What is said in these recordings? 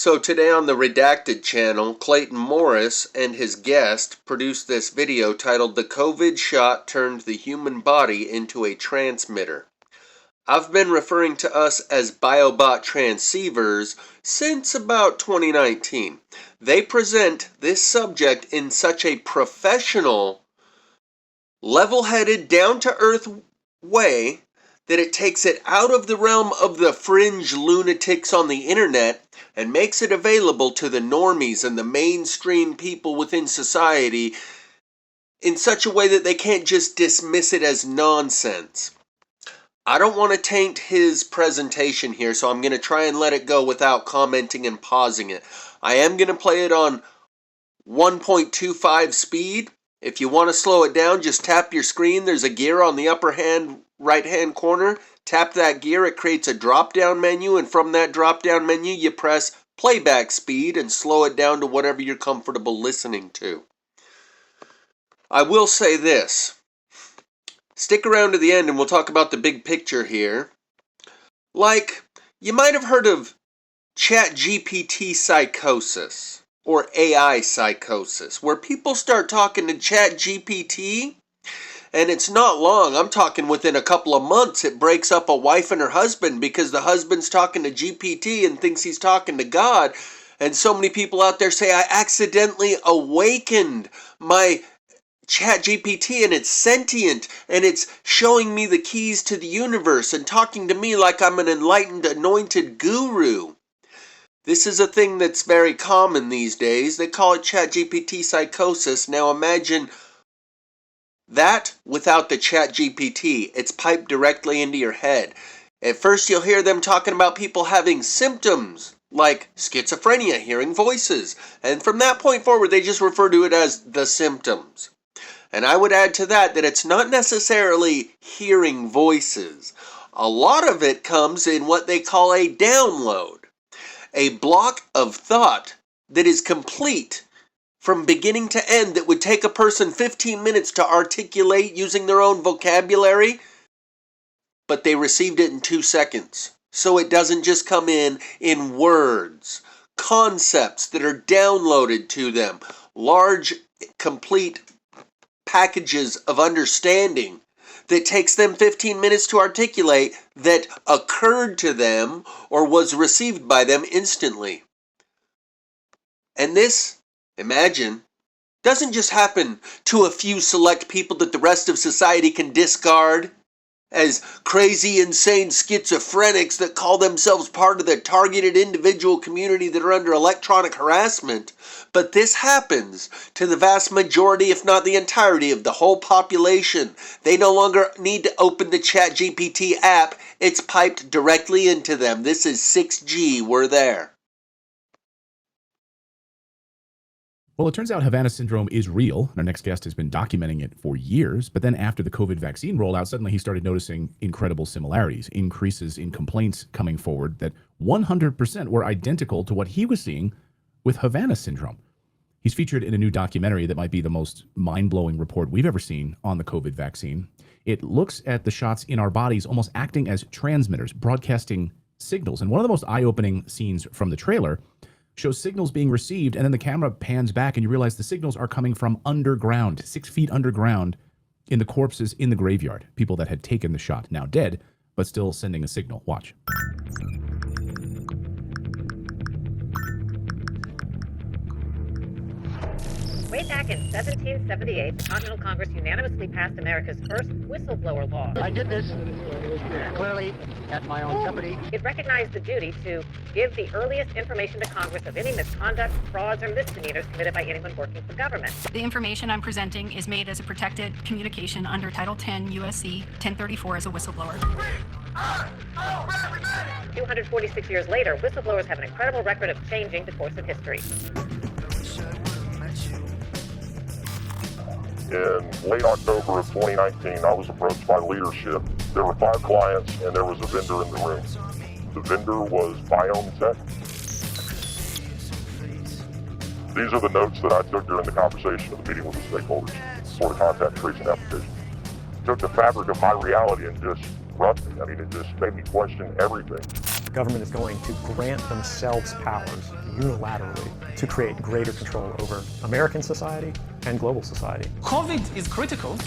So today on the Redacted channel, Clayton Morris and his guest produced this video titled "The COVID Shot Turned the Human Body into a Transmitter." I've been referring to us as biobot transceivers since about 2019. They present this subject in such a professional, level-headed, down-to-earth way that it takes it out of the realm of the fringe lunatics on the internet and makes it available to the normies and the mainstream people within society in such a way that they can't just dismiss it as nonsense. I don't want to taint his presentation here, so I'm going to try and let it go without commenting and pausing it. I am going to play it on 1.25 speed. If you want to slow it down, just tap your screen. There's a gear on the upper right hand corner. Tap that gear, it creates a drop down menu, and from that drop down menu you press playback speed and slow it down to whatever you're comfortable listening to. I will say this. Stick around to the end and we'll talk about the big picture here. Like, you might have heard of ChatGPT psychosis or AI psychosis, where people start talking to ChatGPT and it's not long. I'm talking within a couple of months it breaks up a wife and her husband because the husband's talking to GPT and thinks he's talking to God. And so many people out there say, I accidentally awakened my ChatGPT and it's sentient and it's showing me the keys to the universe and talking to me like I'm an enlightened, anointed guru. This is a thing that's very common these days. They call it ChatGPT psychosis. Now imagine that without the ChatGPT. It's piped directly into your head. At first you'll hear them talking about people having symptoms like schizophrenia, hearing voices. And from that point forward, they just refer to it as the symptoms. And I would add to that it's not necessarily hearing voices. A lot of it comes in what they call a download. A block of thought that is complete from beginning to end that would take a person 15 minutes to articulate using their own vocabulary, but they received it in 2 seconds. So it doesn't just come in words, concepts that are downloaded to them, large, complete packages of understanding that takes them 15 minutes to articulate that occurred to them or was received by them instantly. And this, imagine, doesn't just happen to a few select people that the rest of society can discard as crazy, insane schizophrenics that call themselves part of the targeted individual community that are under electronic harassment. But this happens to the vast majority, if not the entirety, of the whole population. They no longer need to open the ChatGPT app. It's piped directly into them. This is 6G. We're there. Well, it turns out Havana syndrome is real. Our next guest has been documenting it for years, but then after the COVID vaccine rollout, suddenly he started noticing incredible similarities, increases in complaints coming forward that 100% were identical to what he was seeing with Havana syndrome. He's featured in a new documentary that might be the most mind-blowing report we've ever seen on the COVID vaccine. It looks at the shots in our bodies almost acting as transmitters, broadcasting signals. And one of the most eye-opening scenes from the trailer shows signals being received, and then the camera pans back and you realize the signals are coming from underground, 6 feet underground, in the corpses in the graveyard. People that had taken the shot, now dead, but still sending a signal. Watch. Way back in 1778, the Continental Congress unanimously passed America's first whistleblower law. I did this clearly at my own jeopardy. It recognized the duty to give the earliest information to Congress of any misconduct, frauds, or misdemeanors committed by anyone working for government. The information I'm presenting is made as a protected communication under Title 10 U.S.C. 1034 as a whistleblower. 246 years later, whistleblowers have an incredible record of changing the course of history. In late October of 2019, I was approached by leadership. There were 5 clients and there was a vendor in the room. The vendor was BioNTech. These are the notes that I took during the conversation of the meeting with the stakeholders for the contact tracing application. Took the fabric of my reality and just disrupting. I mean, it just made me question everything. The government is going to grant themselves powers unilaterally to create greater control over American society and global society. COVID is critical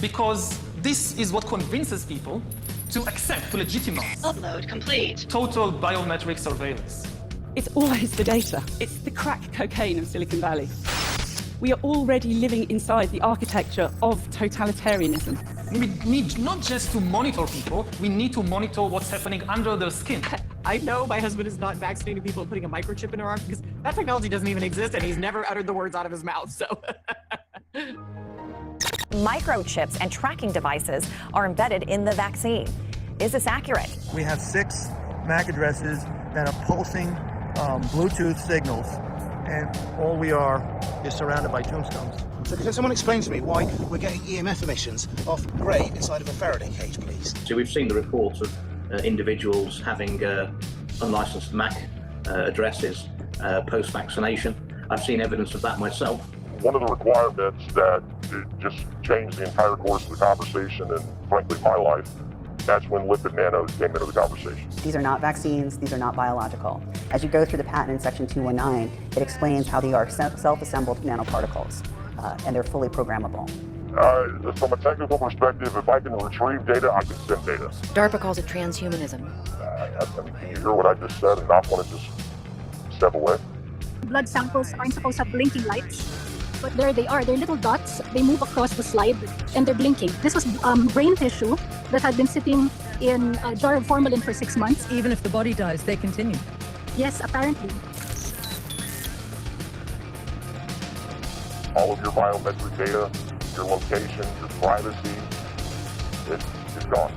because this is what convinces people to accept, to legitimize Upload complete. total biometric surveillance. It's always the data. It's the crack cocaine of Silicon Valley. We are already living inside the architecture of totalitarianism. We need not just to monitor people, we need to monitor what's happening under their skin. I know my husband is not vaccinating people and putting a microchip in their arm because that technology doesn't even exist and he's never uttered the words out of his mouth, so. Microchips and tracking devices are embedded in the vaccine. Is this accurate? We have 6 MAC addresses that are pulsing Bluetooth signals, and all we are is surrounded by tombstones. So can someone explain to me why we're getting EMF emissions off grape inside of a Faraday cage, please? So we've seen the reports of individuals having unlicensed MAC addresses post-vaccination. I've seen evidence of that myself. One of the requirements that it just changed the entire course of the conversation and frankly my life, that's when lipid nanos came into the conversation. These are not vaccines, these are not biological. As you go through the patent in section 219, it explains how they are self-assembled nanoparticles, and they're fully programmable. From a technical perspective, if I can retrieve data, I can send data. DARPA calls it transhumanism. I mean, can you hear what I just said and not want to just step away? Blood samples aren't supposed to have blinking lights, but there they are. They're little dots. They move across the slide, and they're blinking. This was brain tissue that had been sitting in a jar of formalin for 6 months. Even if the body dies, they continue. Yes, apparently. All of your biometric data, your location, your privacy, it's gone.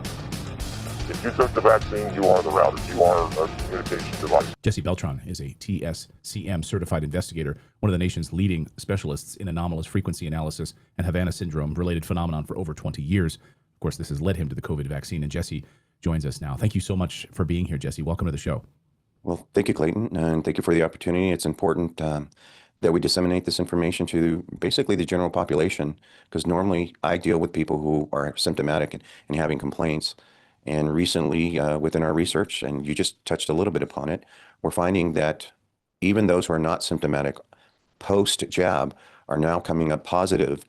If you took the vaccine, you are the router. You are a communication device. Jesse Beltran is a TSCM certified investigator, one of the nation's leading specialists in anomalous frequency analysis and Havana syndrome related phenomenon for over 20 years. Of course, this has led him to the COVID vaccine, and Jesse joins us now. Thank you so much for being here, Jesse. Welcome to the show. Well, thank you, Clayton, and thank you for the opportunity. It's important that we disseminate this information to basically the general population, because normally I deal with people who are symptomatic and having complaints. And recently, within our research, and you just touched a little bit upon it, we're finding that even those who are not symptomatic post-jab are now coming up positive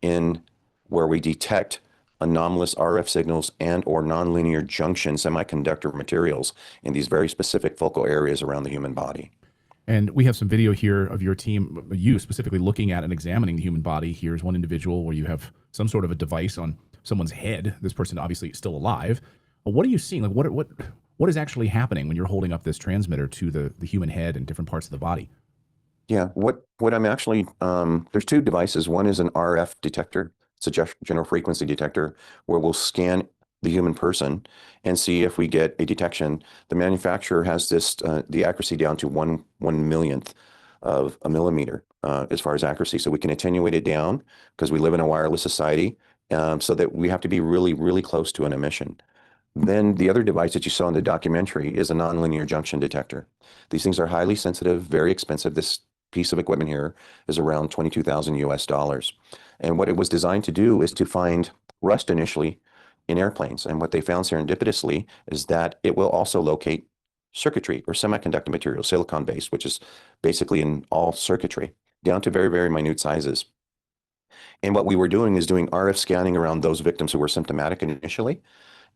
in where we detect anomalous RF signals and or nonlinear junction semiconductor materials in these very specific focal areas around the human body. And we have some video here of your team, you specifically looking at and examining the human body. Here's one individual where you have some sort of a device on someone's head. This person obviously is still alive. What are you seeing? Like what is actually happening when you're holding up this transmitter to the human head and different parts of the body? Yeah, what I'm actually, there's 2 devices. One is an RF detector. It's a general frequency detector where we'll scan the human person and see if we get a detection. The manufacturer has this, the accuracy down to 1/1,000,000th of a millimeter as far as accuracy. So we can attenuate it down because we live in a wireless society, so that we have to be really, really close to an emission. Then the other device that you saw in the documentary is a nonlinear junction detector. These things are highly sensitive, very expensive. This piece of equipment here is around $22,000 US. And what it was designed to do is to find rust initially in airplanes. And what they found serendipitously is that it will also locate circuitry or semiconductor material, silicon-based, which is basically in all circuitry, down to very, very minute sizes. And what we were doing is doing RF scanning around those victims who were symptomatic initially,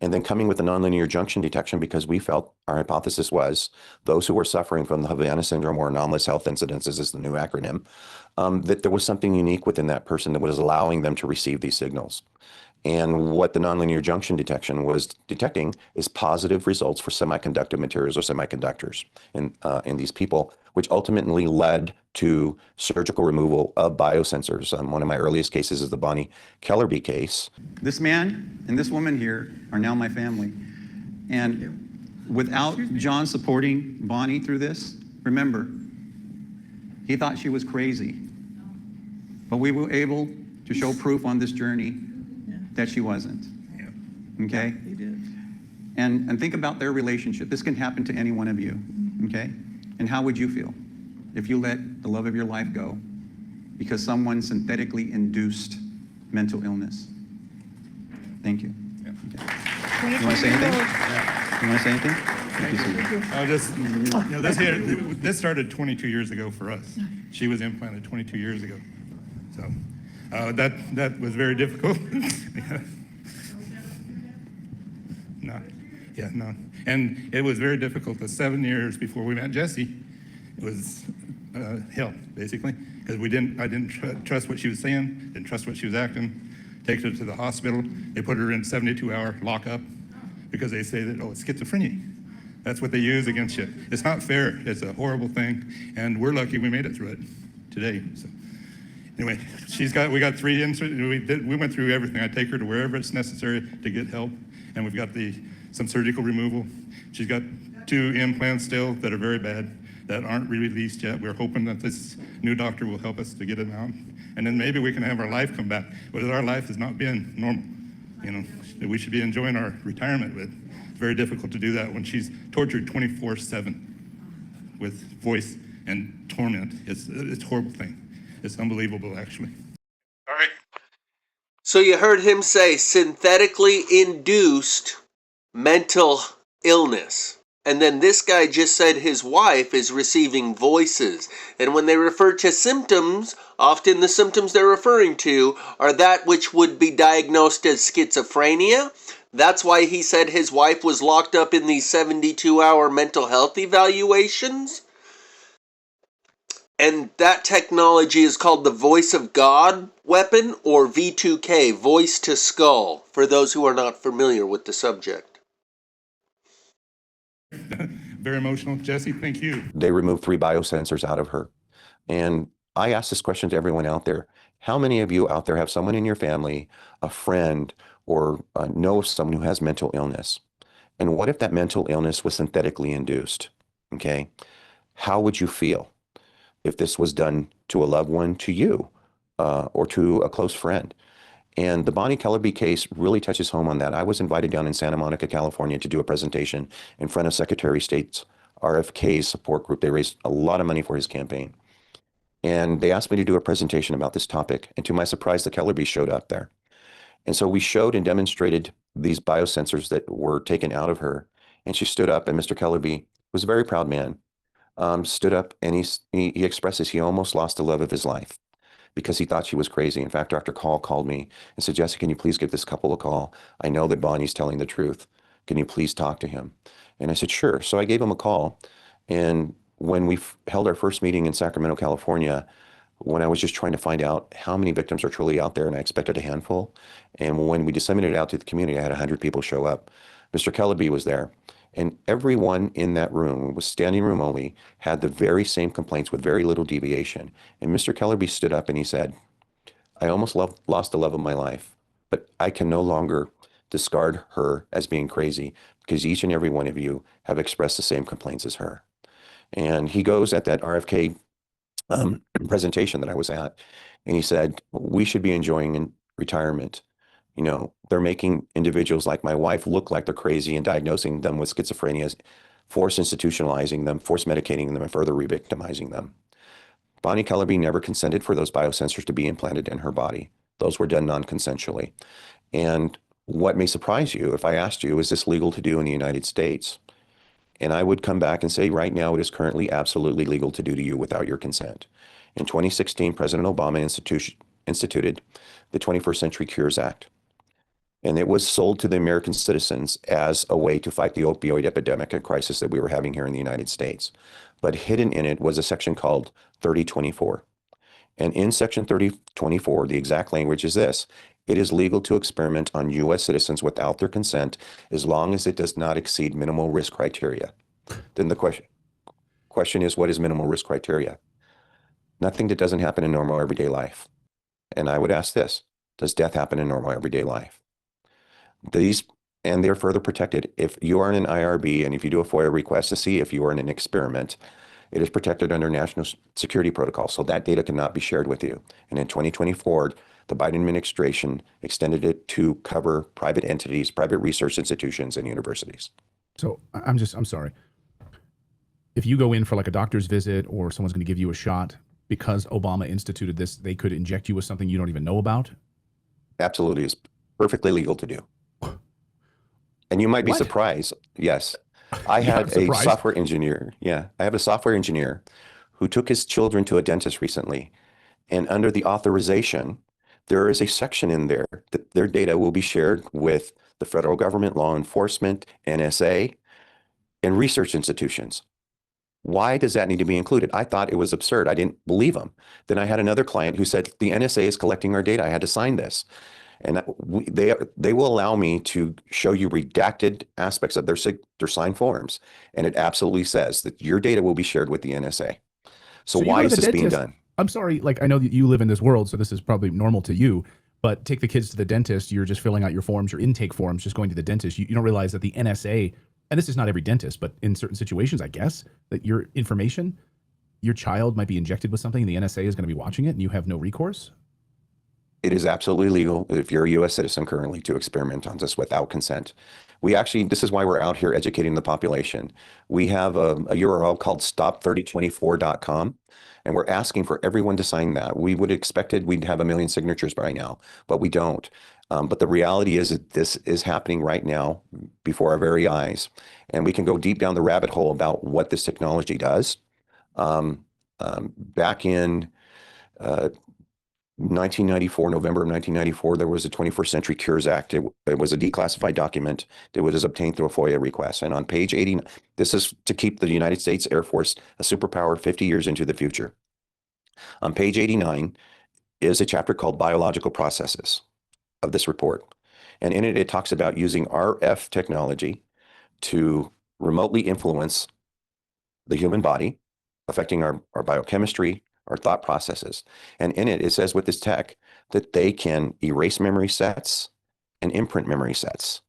and then coming with a nonlinear junction detection because we felt our hypothesis was those who were suffering from the Havana syndrome or anomalous health incidences is the new acronym, that there was something unique within that person that was allowing them to receive these signals. And what the nonlinear junction detection was detecting is positive results for semiconductor materials or semiconductors in these people, which ultimately led to surgical removal of biosensors. One of my earliest cases is the Bonnie Kellerby case. This man and this woman here are now my family. And without John supporting Bonnie through this, remember, he thought she was crazy. But we were able to show proof on this journey that she wasn't. Okay? He did. And think about their relationship. This can happen to any one of you. Okay? And how would you feel if you let the love of your life go because someone synthetically induced mental illness? Thank you. You want to say anything? You want to say anything? Thank you, sir. This started 22 years ago for us. She was implanted 22 years ago. So that was very difficult. No. And it was very difficult. The 7 years before we met Jesse, it was hell, basically, because I didn't trust what she was saying, didn't trust what she was acting. Take her to the hospital. They put her in 72-hour lockup because they say that, it's schizophrenia. That's what they use against you. It's not fair. It's a horrible thing, and we're lucky we made it through it today. So anyway, we got 3 inserts. We went through everything. I take her to wherever it's necessary to get help, and we've got some surgical removal. She's got 2 implants still that are very bad that aren't released yet. We're hoping that this new doctor will help us to get them out, and then maybe we can have our life come back. But our life has not been normal. We should be enjoying our retirement, but it's very difficult to do that when she's tortured 24/7 with voice and torment. It's a horrible thing. It's unbelievable, actually. All right. So you heard him say synthetically induced mental illness. And then this guy just said his wife is receiving voices. And when they refer to symptoms, often the symptoms they're referring to are that which would be diagnosed as schizophrenia. That's why he said his wife was locked up in these 72-hour mental health evaluations. And that technology is called the Voice of God weapon, or V2K, voice to skull, for those who are not familiar with the subject. Very emotional. Jesse, thank you. They removed 3 biosensors out of her. And I ask this question to everyone out there. How many of you out there have someone in your family, a friend, or know someone who has mental illness? And what if that mental illness was synthetically induced? Okay. How would you feel if this was done to a loved one, to you, or to a close friend? And the Bonnie Kellerby case really touches home on that. I was invited down in Santa Monica, California to do a presentation in front of Secretary of State's RFK's support group. They raised a lot of money for his campaign. And they asked me to do a presentation about this topic. And to my surprise, the Kellerbys showed up there. And so we showed and demonstrated these biosensors that were taken out of her. And she stood up, and Mr. Kellerby was a very proud man, stood up, and he expresses he almost lost the love of his life because he thought she was crazy. In fact, Dr. Call called me and said, Jesse, can you please give this couple a call? I know that Bonnie's telling the truth. Can you please talk to him? And I said, sure. So I gave him a call. And when we held our first meeting in Sacramento, California, when I was just trying to find out how many victims are truly out there, and I expected a handful, and when we disseminated it out to the community, I had 100 people show up. Mr. Kellerby was there. And everyone in that room, was standing room only, had the very same complaints with very little deviation. And Mr. Kellerby stood up and he said, I almost lost the love of my life, but I can no longer discard her as being crazy because each and every one of you have expressed the same complaints as her. And he goes at that RFK presentation that I was at, and he said, we should be enjoying in retirement. They're making individuals like my wife look like they're crazy and diagnosing them with schizophrenia, force institutionalizing them, force medicating them, and further re-victimizing them. Bonnie Kellerby never consented for those biosensors to be implanted in her body. Those were done non-consensually. And what may surprise you, if I asked you, is this legal to do in the United States? And I would come back and say, right now, it is currently absolutely legal to do to you without your consent. In 2016, President Obama instituted the 21st Century Cures Act. And it was sold to the American citizens as a way to fight the opioid epidemic and crisis that we were having here in the United States. But hidden in it was a section called 3024. And in section 3024, the exact language is this: it is legal to experiment on U.S. citizens without their consent as long as it does not exceed minimal risk criteria. Then the question is, what is minimal risk criteria? Nothing that doesn't happen in normal everyday life. And I would ask this: does death happen in normal everyday life? And they're further protected. If you are in an IRB and if you do a FOIA request to see if you are in an experiment, it is protected under national security protocol, so that data cannot be shared with you. And in 2024, the Biden administration extended it to cover private entities, private research institutions, and universities. So I'm sorry. If you go in for like a doctor's visit or someone's going to give you a shot, because Obama instituted this, they could inject you with something you don't even know about? Absolutely. It's perfectly legal to do. And you might be What? surprised. Yes. I Yeah, I'm had a surprised. software engineer. Yeah. I have a software engineer who took his children to a dentist recently. And under the authorization, there is a section in there that their data will be shared with the federal government, law enforcement, NSA, and research institutions. Why does that need to be included? I thought it was absurd. I didn't believe him. Then I had another client who said, the NSA is collecting our data. I had to sign this. And they will allow me to show you redacted aspects of their signed forms. And it absolutely says that your data will be shared with the NSA. So you why go to is the this being dentist- done? I'm sorry, like I know that you live in this world, so this is probably normal to you, but take the kids to the dentist, you're just filling out your forms, your intake forms, just going to the dentist. You don't realize that the NSA, and this is not every dentist, but in certain situations, I guess, that your information, your child might be injected with something and the NSA is going to be watching it and you have no recourse? It is absolutely legal if you're a U.S. citizen currently to experiment on this without consent. This is why we're out here educating the population. We have a URL called stop3024.com, and we're asking for everyone to sign that. We would have expected we'd have 1 million signatures by now, but we don't. But the reality is that this is happening right now before our very eyes. And we can go deep down the rabbit hole about what this technology does. Back in 1994, November of 1994, there was a 21st Century Cures Act. It was a declassified document that was obtained through a FOIA request. And on page 80, this is to keep the United States Air Force a superpower 50 years into the future. On page 89 is a chapter called Biological Processes of this report. And in it, it talks about using RF technology to remotely influence the human body, affecting our biochemistry, our thought processes. And in it, it says with this tech that they can erase memory sets and imprint memory sets.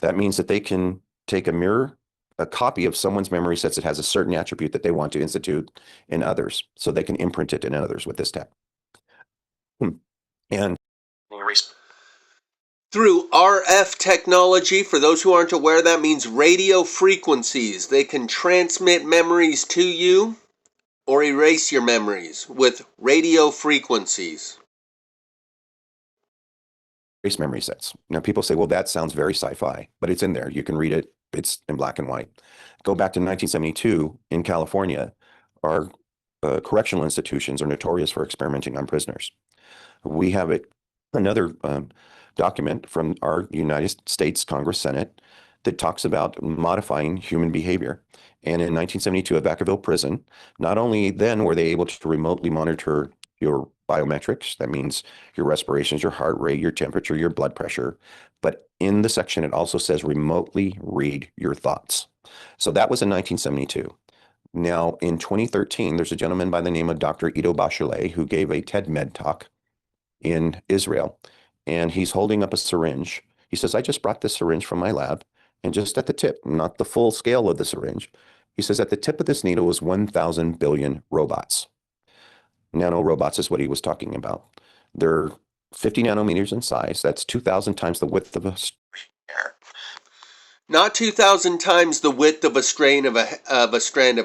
That means that they can take a copy of someone's memory sets that has a certain attribute that they want to institute in others, so they can imprint it in others with this tech. And erase. Through RF technology, for those who aren't aware, that means radio frequencies. They can transmit memories to you or erase your memories with radio frequencies. Erase memory sets. Now, people say, well, that sounds very sci-fi, but it's in there. You can read it. It's in black and white. Go back to 1972 in California. Our correctional institutions are notorious for experimenting on prisoners. We have another document from our United States Congress Senate that talks about modifying human behavior. And in 1972 at Vacaville Prison, not only then were they able to remotely monitor your biometrics, that means your respirations, your heart rate, your temperature, your blood pressure, but in the section it also says remotely read your thoughts. So that was in 1972. Now in 2013, there's a gentleman by the name of Dr. Ido Bachelet who gave a TED Med talk in Israel, and he's holding up a syringe. He says, I just brought this syringe from my lab, and just at the tip, not the full scale of the syringe, he says at the tip of this needle is 1,000 billion robots. Nanorobots is what he was talking about. They're 50 nanometers in size. That's 2,000 times the width of a hair. Not 2,000 times the width of a strand of a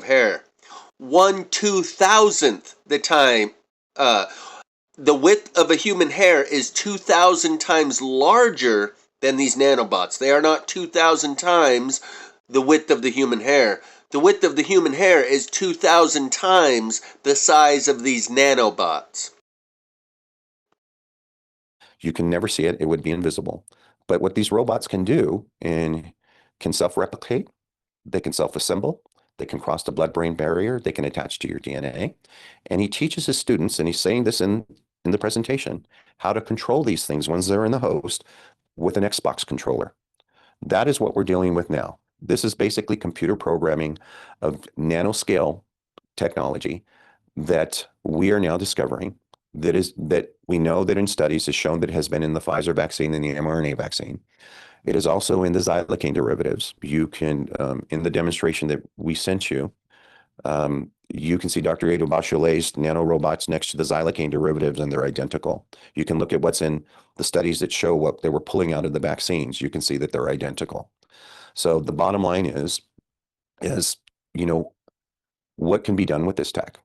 hair. 1/2000th the time. The width of a human hair is 2,000 times larger than these nanobots. They are not 2,000 times the width of the human hair. The width of the human hair is 2,000 times the size of these nanobots. You can never see it. It would be invisible. But what these robots can do and can self-replicate, they can self-assemble, they can cross the blood-brain barrier, they can attach to your DNA. And he teaches his students, and he's saying this in the presentation, how to control these things once they're in the host with an Xbox controller. That is what we're dealing with now. This is basically computer programming of nanoscale technology that we are now discovering, that we know that in studies has shown that it has been in the Pfizer vaccine and the mRNA vaccine. It is also in the xylocaine derivatives. You can, in the demonstration that we sent you, you can see Dr. Ido Bachelet's nanorobots next to the xylocaine derivatives, and they're identical. You can look at what's in the studies that show what they were pulling out of the vaccines. You can see that they're identical. So the bottom line is, you know, what can be done with this tech?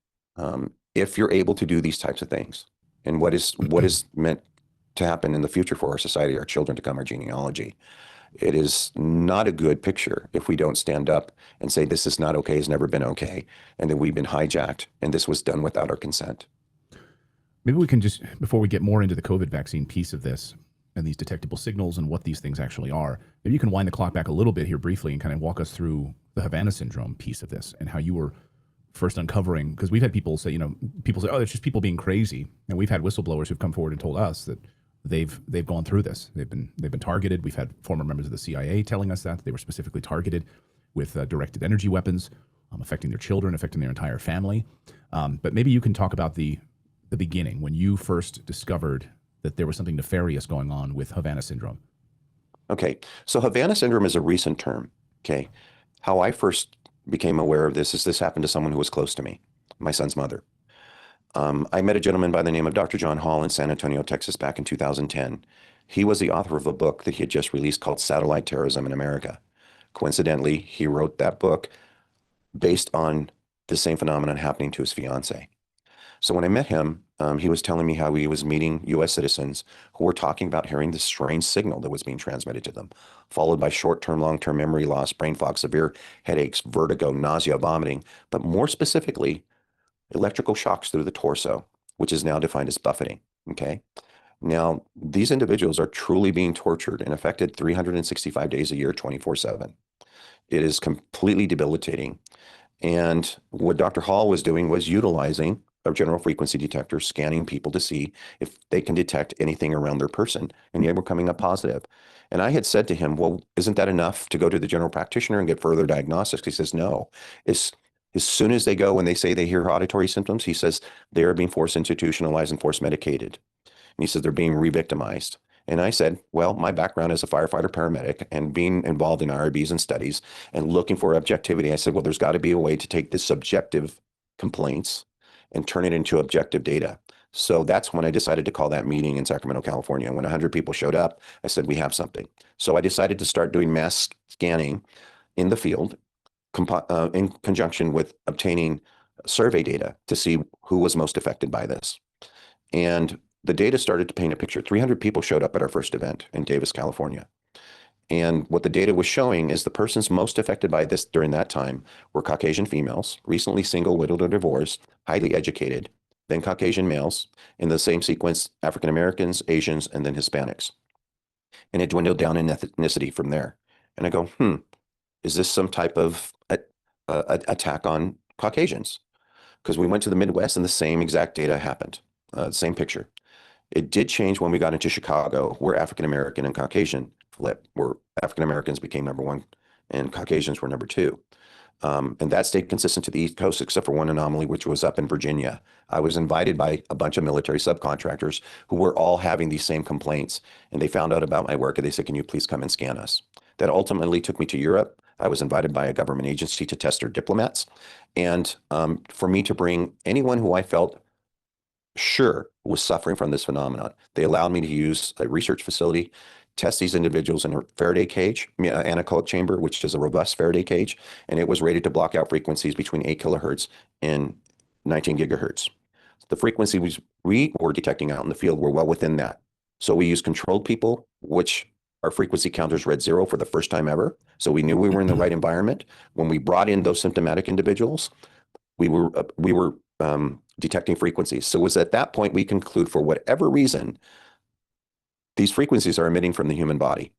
If you're able to do these types of things, and what is meant to happen in the future for our society, our children to come, our genealogy, It is not a good picture if we don't stand up and say this is not okay, has never been okay, and that we've been hijacked, and this was done without our consent. Maybe we can just, before we get more into the COVID vaccine piece of this and these detectable signals and what these things actually are, maybe you can wind the clock back a little bit here briefly and kind of walk us through the Havana syndrome piece of this and how you were first uncovering, because we've had people say, people say, oh, it's just people being crazy. And we've had whistleblowers who've come forward and told us that they've gone through this. They've been targeted. We've had former members of the CIA telling us that they were specifically targeted with directed energy weapons, affecting their children, affecting their entire family. But maybe you can talk about the beginning, when you first discovered that there was something nefarious going on with Havana syndrome. Okay, so Havana syndrome is a recent term. Okay, how I first became aware of this is this happened to someone who was close to me, my son's mother. I met a gentleman by the name of Dr. John Hall in San Antonio, Texas, back in 2010. He was the author of a book that he had just released called Satellite Terrorism in America. Coincidentally, he wrote that book based on the same phenomenon happening to his fiance. So when I met him, he was telling me how he was meeting U.S. citizens who were talking about hearing this strange signal that was being transmitted to them, followed by short-term, long-term memory loss, brain fog, severe headaches, vertigo, nausea, vomiting, but more specifically, electrical shocks through the torso, which is now defined as buffeting. Okay. Now, these individuals are truly being tortured and affected 365 days a year, 24/7. It is completely debilitating. And what Dr. Hall was doing was utilizing a general frequency detector, scanning people to see if they can detect anything around their person, and they were coming up positive. And I had said to him, well, isn't that enough to go to the general practitioner and get further diagnostics? He says, no. As soon as they go and they say they hear auditory symptoms, he says they are being forced institutionalized and forced medicated. And he says they're being re-victimized. And I said, well, my background as a firefighter paramedic and being involved in IRBs and studies and looking for objectivity, I said, well, there's got to be a way to take the subjective complaints and turn it into objective data. So that's when I decided to call that meeting in Sacramento, California. When 100 people showed up, I said, we have something. So I decided to start doing mass scanning in the field in conjunction with obtaining survey data to see who was most affected by this. And the data started to paint a picture. 300 people showed up at our first event in Davis, California. And what the data was showing is the persons most affected by this during that time were Caucasian females, recently single, widowed, or divorced, highly educated, then Caucasian males, in the same sequence, African Americans, Asians, and then Hispanics. And it dwindled down in ethnicity from there. And I go, is this some type of attack on Caucasians? Because we went to the Midwest and the same exact data happened, same picture. It did change when we got into Chicago, where African American and Caucasian flipped, where African Americans became number one and Caucasians were number two. And that stayed consistent to the East Coast, except for one anomaly, which was up in Virginia. I was invited by a bunch of military subcontractors who were all having these same complaints. And they found out about my work and they said, can you please come and scan us? That ultimately took me to Europe. I was invited by a government agency to test their diplomats. And for me to bring anyone who I felt sure was suffering from this phenomenon, they allowed me to use a research facility, test these individuals in a Faraday cage, anechoic chamber, which is a robust Faraday cage, and it was rated to block out frequencies between 8 kilohertz and 19 gigahertz. The frequencies we were detecting out in the field were well within that. So we used controlled people, which our frequency counters read 0 for the first time ever. So we knew we were in the right environment. When we brought in those symptomatic individuals, we were detecting frequencies. So it was at that point we conclude, for whatever reason, these frequencies are emitting from the human body.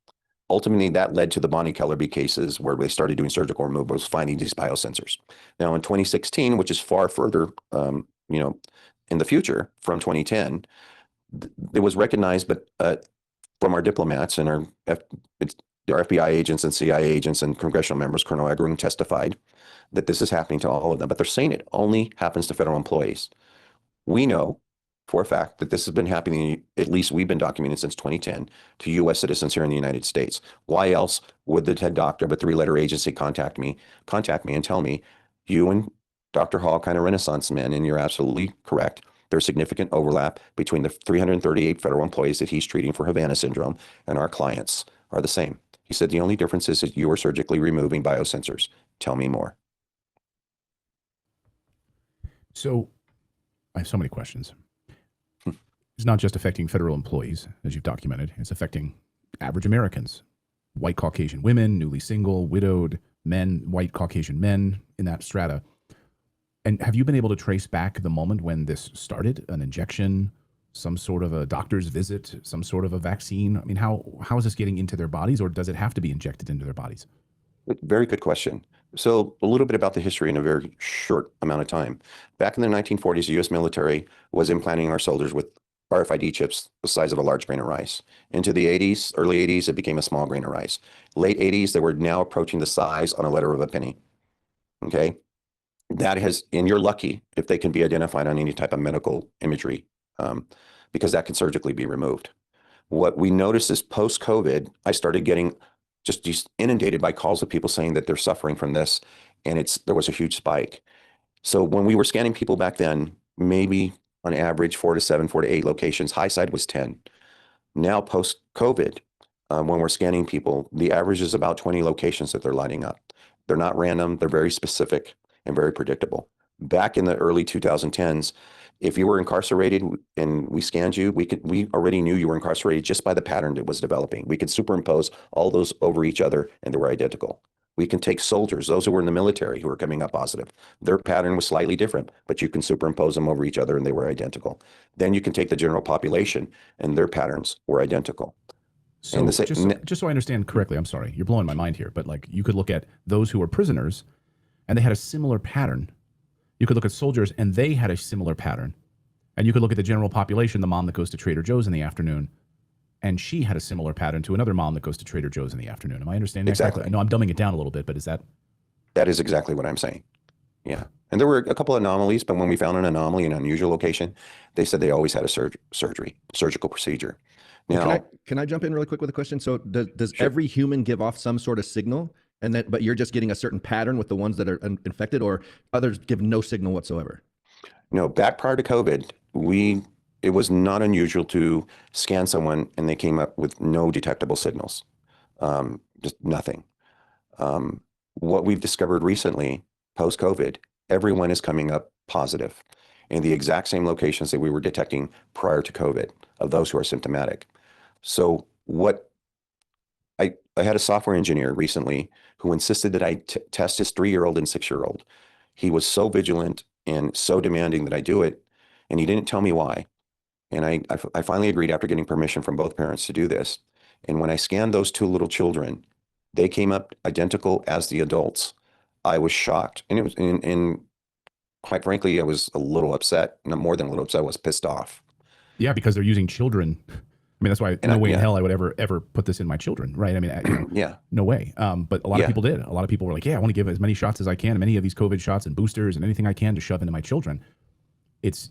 Ultimately, that led to the Bonnie Kellerby cases where they started doing surgical removals, finding these biosensors. Now in 2016, which is far further, in the future from 2010, it was recognized, but from our diplomats and our FBI agents and CIA agents and congressional members, Colonel Egerin testified that this is happening to all of them, but they're saying it only happens to federal employees. We know for a fact that this has been happening, at least we've been documenting since 2010, to U.S. citizens here in the United States. Why else would the head doctor of a 3-letter agency contact me and tell me, you and Dr. Hall kind of Renaissance men, and you're absolutely correct. There's significant overlap between the 338 federal employees that he's treating for Havana syndrome and our clients are the same. He said, the only difference is that you are surgically removing biosensors. Tell me more. So I have so many questions. It's not just affecting federal employees, as you've documented. It's affecting average Americans, white Caucasian women, newly single, widowed men, white Caucasian men in that strata. And have you been able to trace back the moment when this started, an injection, some sort of a doctor's visit, some sort of a vaccine? I mean, how is this getting into their bodies, or does it have to be injected into their bodies? Very good question. So a little bit about the history in a very short amount of time. Back in the 1940s, the U.S. military was implanting our soldiers with RFID chips the size of a large grain of rice. Into the 80s, early 80s, it became a small grain of rice. Late 80s, they were now approaching the size on a letter of a penny. Okay? That has, and you're lucky if they can be identified on any type of medical imagery, because that can surgically be removed. What we noticed is post-COVID, I started getting just inundated by calls of people saying that they're suffering from this, and there was a huge spike. So when we were scanning people back then, maybe on average 4 to 7, 4 to 8 locations, high side was 10. Now post-COVID, when we're scanning people, the average is about 20 locations that they're lighting up. They're not random, they're very specific and very predictable. Back in the early 2010s, if you were incarcerated and we scanned you, we already knew you were incarcerated just by the pattern that was developing. We could superimpose all those over each other and they were identical. We can take soldiers, those who were in the military who were coming up positive. Their pattern was slightly different, but you can superimpose them over each other and they were identical. Then you can take the general population and their patterns were identical. So And just so I understand correctly, I'm sorry, you're blowing my mind here, but like you could look at those who were prisoners and they had a similar pattern. You could look at soldiers and they had a similar pattern. And you could look at the general population, the mom that goes to Trader Joe's in the afternoon, and she had a similar pattern to another mom that goes to Trader Joe's in the afternoon. Am I understanding that correctly? I know I'm dumbing it down a little bit, but is that? That is exactly what I'm saying. Yeah. And there were a couple of anomalies, but when we found an anomaly in an unusual location, they said they always had a surgical procedure. Now, can I jump in really quick with a question? So does every human give off some sort of signal, but you're just getting a certain pattern with the ones that are infected, or others give no signal whatsoever? No, back prior to COVID, it was not unusual to scan someone and they came up with no detectable signals, just nothing. What we've discovered recently, post-COVID, everyone is coming up positive in the exact same locations that we were detecting prior to COVID of those who are symptomatic. So I had a software engineer recently who insisted that I test his 3-year-old and 6-year-old. He was so vigilant and so demanding that I do it, and he didn't tell me why. And I finally agreed after getting permission from both parents to do this. And when I scanned those 2 little children, they came up identical as the adults. I was shocked. And it was, and quite frankly, I was a little upset. Not more than a little upset, I was pissed off. Yeah, because they're using children. I mean, that's why no way in hell I would ever put this in my children, right? I mean, yeah, no way. But a lot of people did. A lot of people were like, yeah, I want to give as many shots as I can, many of these COVID shots and boosters and anything I can to shove into my children. It's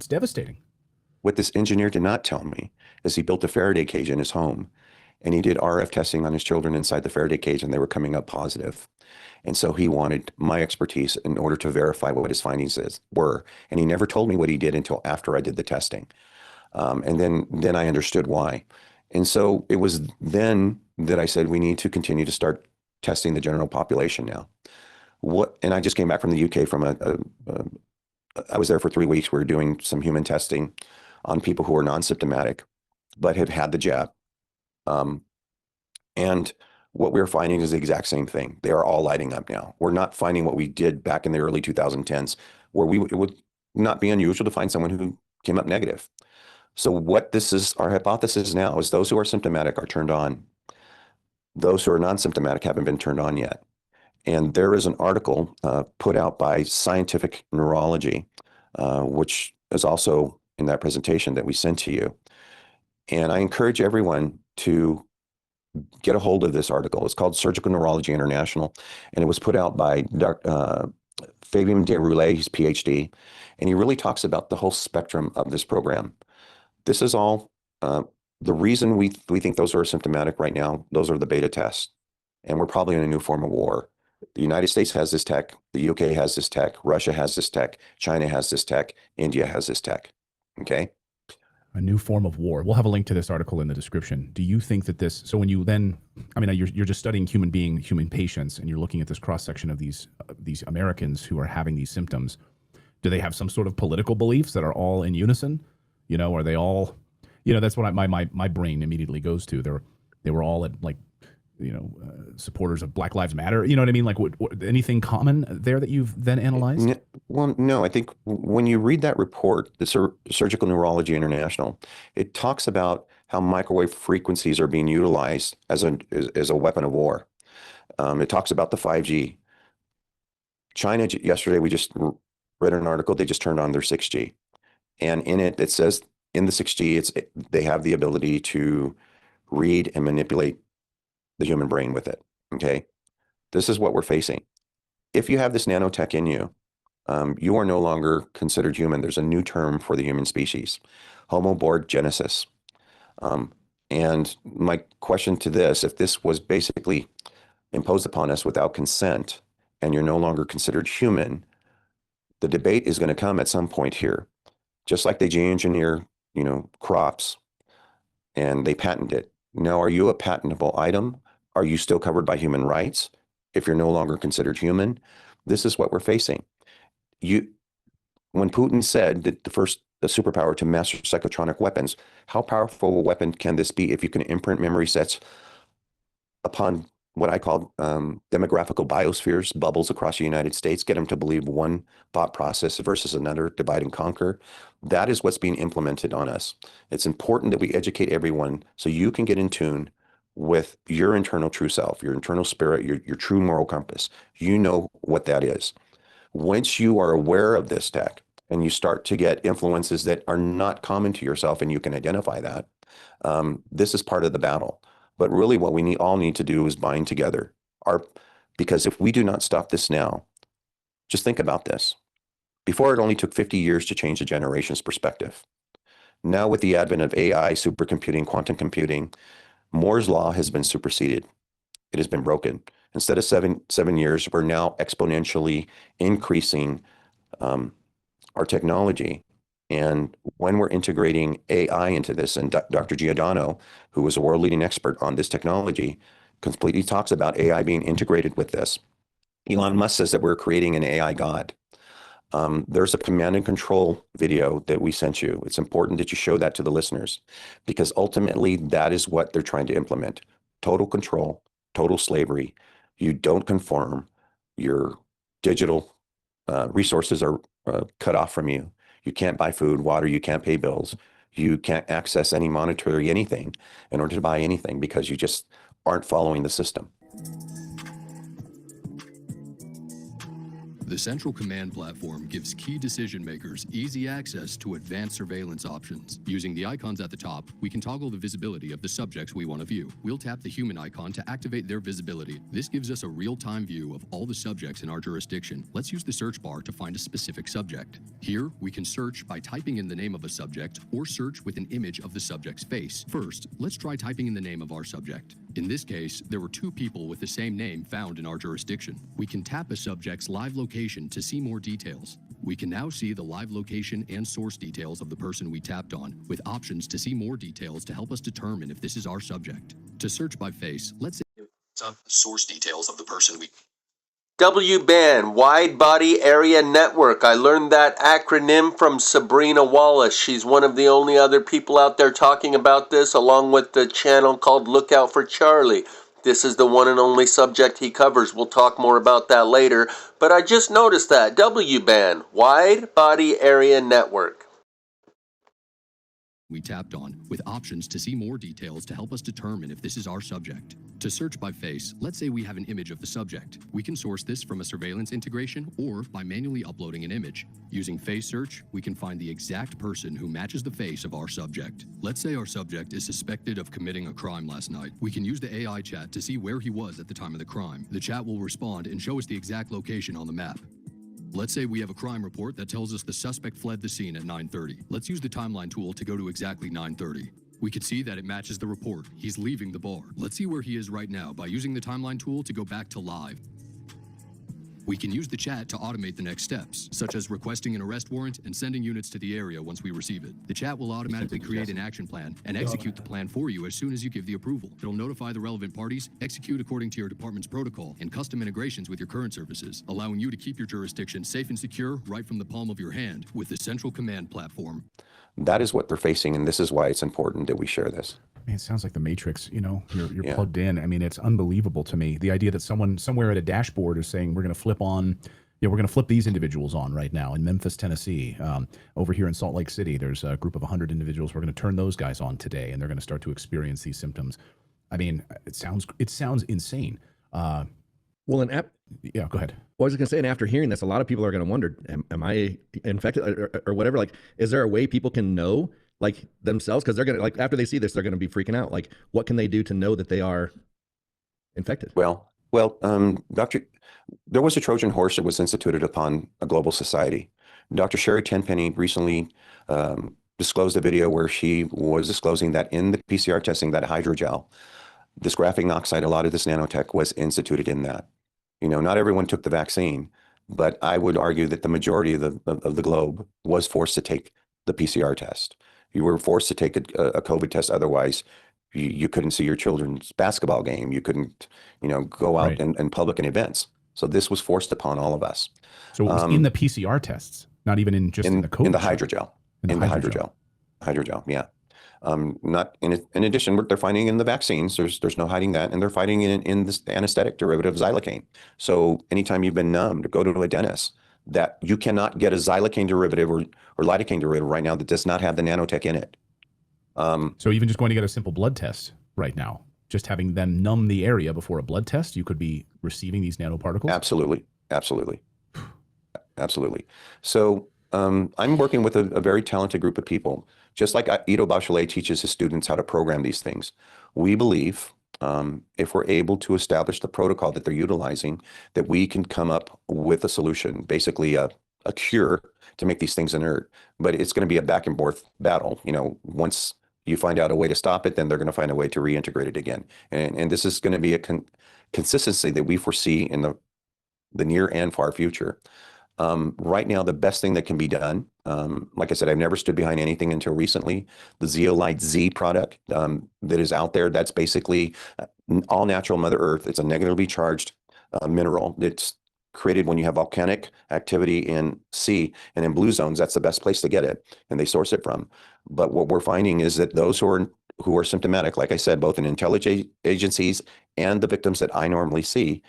devastating. What this engineer did not tell me is he built a Faraday cage in his home and he did RF testing on his children inside the Faraday cage and they were coming up positive. And so he wanted my expertise in order to verify what his findings were. And he never told me what he did until after I did the testing. And then I understood why. And so it was then that I said, we need to continue to start testing the general population now. And I just came back from the UK from I was there for 3 weeks. We were doing some human testing on people who are non-symptomatic, but have had the jab. And what we're finding is the exact same thing. They are all lighting up now. We're not finding what we did back in the early 2010s, where it would not be unusual to find someone who came up negative. So what this is, our hypothesis now is those who are symptomatic are turned on. Those who are non-symptomatic haven't been turned on yet. And there is an article put out by Scientific Neurology, which is also in that presentation that we sent to you. And I encourage everyone to get a hold of this article. It's called Surgical Neurology International, and it was put out by Fabien de Roulet, he's PhD, and he really talks about the whole spectrum of this program. This is all, the reason we think those who are symptomatic right now, those are the beta tests, and we're probably in a new form of war. The United States has this tech, the UK has this tech, Russia has this tech, China has this tech, India has this tech, okay? A new form of war. We'll have a link to this article in the description. Do you think that this, so when you then, I mean, you're just studying human patients, and you're looking at this cross-section of these Americans who are having these symptoms. Do they have some sort of political beliefs that are all in unison? You know, are they all, you know, that's what my brain immediately goes to. They were all at like supporters of Black Lives Matter? You know what I mean? Like, what anything common there that you've then analyzed? Well, no, I think when you read that report, the Surgical Neurology International, it talks about how microwave frequencies are being utilized as a weapon of war. It talks about the 5G. China, yesterday, we just read an article, they just turned on their 6G. And in it, it says in the 6G, they have the ability to read and manipulate the human brain with it, okay? This is what we're facing. If you have this nanotech in you, you are no longer considered human. There's a new term for the human species, Homoborg Genesis. And my question to this, if this was basically imposed upon us without consent and you're no longer considered human, the debate is going to come at some point here. Just like they gene-engineer, crops and they patent it. Now, are you a patentable item? Are you still covered by human rights if you're no longer considered human? This is what we're facing. When Putin said that the superpower to master psychotronic weapons, how powerful a weapon can this be if you can imprint memory sets upon what I call demographical biospheres, bubbles across the United States, get them to believe one thought process versus another, divide and conquer. That is what's being implemented on us. It's important that we educate everyone so you can get in tune with your internal true self, your internal spirit, your true moral compass. You know what that is. Once you are aware of this tech and you start to get influences that are not common to yourself and you can identify that, this is part of the battle. But really what we all need to do is bind together. Because if we do not stop this now, just think about this. Before, it only took 50 years to change a generation's perspective. Now with the advent of AI, supercomputing, quantum computing, Moore's law has been superseded. It has been broken. Instead of seven years, we're now exponentially increasing our technology. And when we're integrating AI into this, and Dr. Giordano, who is a world-leading expert on this technology, completely talks about AI being integrated with this. Elon Musk says that we're creating an AI god. There's a command and control video that we sent you. It's important that you show that to the listeners, because ultimately that is what they're trying to implement. Total control, total slavery. You don't conform. Your digital resources are cut off from you. You can't buy food, water, you can't pay bills. You can't access any monetary anything in order to buy anything because you just aren't following the system. The Central Command Platform gives key decision makers easy access to advanced surveillance options. Using the icons at the top, we can toggle the visibility of the subjects we want to view. We'll tap the human icon to activate their visibility. This gives us a real-time view of all the subjects in our jurisdiction. Let's use the search bar to find a specific subject. Here, we can search by typing in the name of a subject or search with an image of the subject's face. First, let's try typing in the name of our subject. In this case, there were 2 people with the same name found in our jurisdiction. We can tap a subject's live location to see more details. We can now see the live location and source details of the person we tapped on, with options to see more details to help us determine if this is our subject. To search by face, let's say source details of the person we... WBAN, Wide Body Area Network. I learned that acronym from Sabrina Wallace. She's one of the only other people out there talking about this, along with the channel called Lookout for Charlie. This is the one and only subject he covers. We'll talk more about that later. But I just noticed that. WBAN, Wide Body Area Network. We tapped on, with options to see more details to help us determine if this is our subject. To search by face, let's say we have an image of the subject. We can source this from a surveillance integration or by manually uploading an image. Using face search, we can find the exact person who matches the face of our subject. Let's say our subject is suspected of committing a crime last night. We can use the AI chat to see where he was at the time of the crime. The chat will respond and show us the exact location on the map. Let's say we have a crime report that tells us the suspect fled the scene at 9:30. Let's use the timeline tool to go to exactly 9:30. We can see that it matches the report. He's leaving the bar. Let's see where he is right now by using the timeline tool to go back to live. We can use the chat to automate the next steps, such as requesting an arrest warrant and sending units to the area once we receive it. The chat will automatically create an action plan and execute the plan for you as soon as you give the approval. It'll notify the relevant parties, execute according to your department's protocol, and custom integrations with your current services, allowing you to keep your jurisdiction safe and secure right from the palm of your hand with the Central Command Platform. That is what they're facing, and this is why it's important that we share this. Man, it sounds like the Matrix. You know, you're Yeah. plugged in. I mean, it's unbelievable to me. The idea that someone somewhere at a dashboard is saying we're going to flip on, we're going to flip these individuals on right now in Memphis, Tennessee. Over here in Salt Lake City, there's a group of 100 individuals. We're going to turn those guys on today, and they're going to start to experience these symptoms. I mean, it sounds insane. Well, yeah, go ahead. Well, I was going to say, and after hearing this, a lot of people are going to wonder, am I infected or whatever? Like, is there a way people can know, like, themselves? Because they're going to, like, after they see this, they're going to be freaking out. Like, what can they do to know that they are infected? Well, there was a Trojan horse that was instituted upon a global society. Dr. Sherry Tenpenny recently disclosed a video where she was disclosing that in the PCR testing, that hydrogel, this graphene oxide, a lot of this nanotech was instituted in that. You know, not everyone took the vaccine, but I would argue that the majority of the globe was forced to take the PCR test. You were forced to take a COVID test. Otherwise, you couldn't see your children's basketball game. You couldn't, go out in public and events. So this was forced upon all of us. So it was in the PCR tests, not even in just in the COVID. In the hydrogel. In the hydrogel. Hydrogel, yeah. Not in addition, what they're finding in the vaccines, there's no hiding that, and they're finding it in this anesthetic derivative xylocaine. So anytime you've been numbed, go to a dentist, that you cannot get a xylocaine derivative or lidocaine derivative right now that does not have the nanotech in it. So even just going to get a simple blood test right now, just having them numb the area before a blood test, you could be receiving these nanoparticles? Absolutely. So I'm working with a very talented group of people. Just like Ido Bachelet teaches his students how to program these things. We believe if we're able to establish the protocol that they're utilizing, that we can come up with a solution, basically a cure to make these things inert. But it's going to be a back and forth battle. Once you find out a way to stop it, then they're going to find a way to reintegrate it again. And this is going to be a consistency that we foresee in the near and far future. Right now, the best thing that can be done, like I said, I've never stood behind anything until recently. The Zeolite Z product that is out there, that's basically all natural Mother Earth. It's a negatively charged mineral. It's created when you have volcanic activity in sea, and in blue zones, that's the best place to get it, and they source it from. But what we're finding is that those who are symptomatic, like I said, both in intelligence agencies and the victims that I normally see,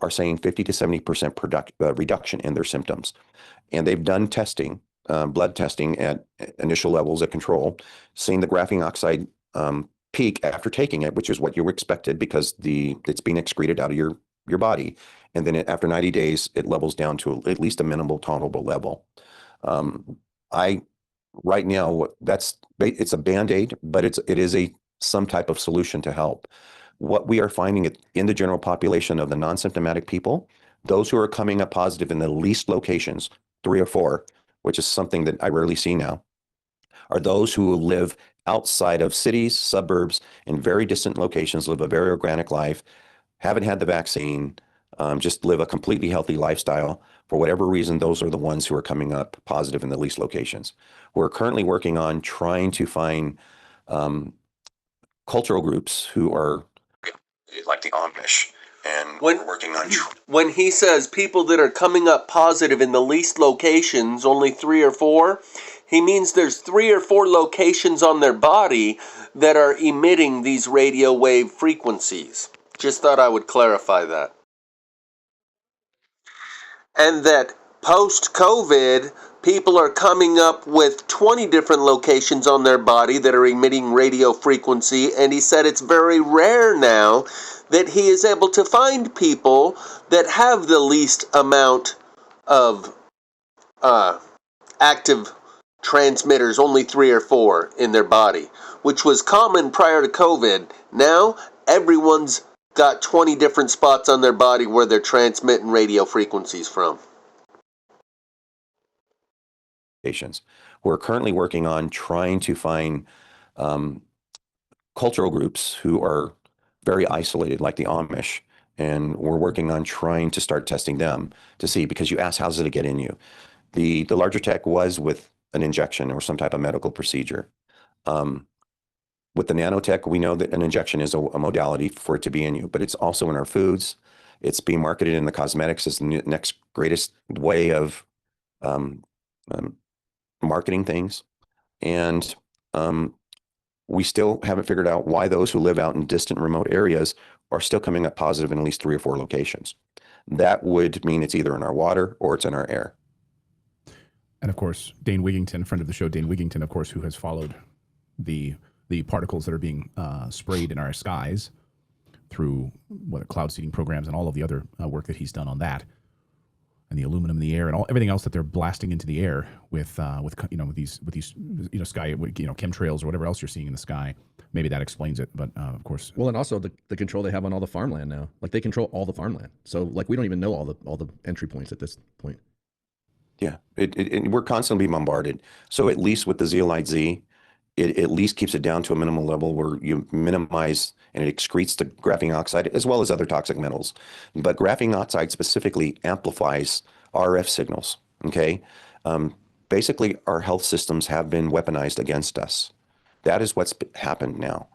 are saying 50 to 70% reduction in their symptoms. And they've done testing, blood testing at initial levels of control, seeing the graphene oxide peak after taking it, which is what you expected because it's being excreted out of your body. And then after 90 days, it levels down to at least a minimal tolerable level. Right now, it's a Band-Aid, but it is some type of solution to help. What we are finding in the general population of the non-symptomatic people, those who are coming up positive in the least locations, 3 or 4, which is something that I rarely see now, are those who live outside of cities, suburbs, in very distant locations, live a very organic life, haven't had the vaccine, just live a completely healthy lifestyle. For whatever reason, those are the ones who are coming up positive in the least locations. We're currently working on trying to find cultural groups who are like the Amish, and we're working on. When he says people that are coming up positive in the least locations, only 3 or 4, he means there's 3 or 4 locations on their body that are emitting these radio wave frequencies. Just thought I would clarify that. And that post-COVID, people are coming up with 20 different locations on their body that are emitting radio frequency, and he said it's very rare now that he is able to find people that have the least amount of active transmitters, only 3 or 4 in their body, which was common prior to COVID. Now, everyone's got 20 different spots on their body where they're transmitting radio frequencies from. We're currently working on trying to find cultural groups who are very isolated, like the Amish, and we're working on trying to start testing them to see, because you asked, how's it get in you? The larger tech was with an injection or some type of medical procedure. With the nanotech, we know that an injection is a modality for it to be in you, but it's also in our foods. It's being marketed in the cosmetics as the next greatest way of marketing things. And we still haven't figured out why those who live out in distant remote areas are still coming up positive in at least 3 or 4 locations. That would mean it's either in our water or it's in our air. And of course, Dane Wigington, friend of the show, Dane Wigington, of course, who has followed the particles that are being sprayed in our skies through cloud seeding programs and all of the other work that he's done on that, and the aluminum in the air and everything else that they're blasting into the air with these sky chemtrails or whatever else you're seeing in the sky. Maybe that explains it, but of course. Well, and also the control they have on all the farmland now. Like they control all the farmland, so like we don't even know all the entry points at this point. Yeah, we're constantly bombarded. So at least with the Zeolite Z, it at least keeps it down to a minimal level where you minimize, and it excretes the graphene oxide as well as other toxic metals. But graphene oxide specifically amplifies RF signals, okay? Basically, our health systems have been weaponized against us. That is what's happened now.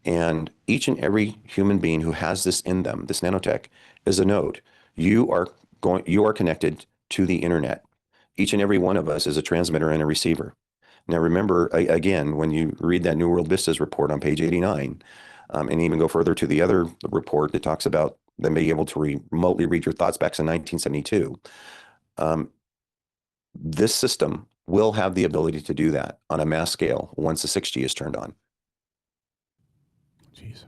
And each and every human being who has this in them, this nanotech, is a node. You are connected to the internet. Each and every one of us is a transmitter and a receiver. Now, remember, again, when you read that New World Vistas report on page 89, and even go further to the other report that talks about them being able to remotely read your thoughts back to 1972, this system will have the ability to do that on a mass scale once the 6G is turned on. Jeez.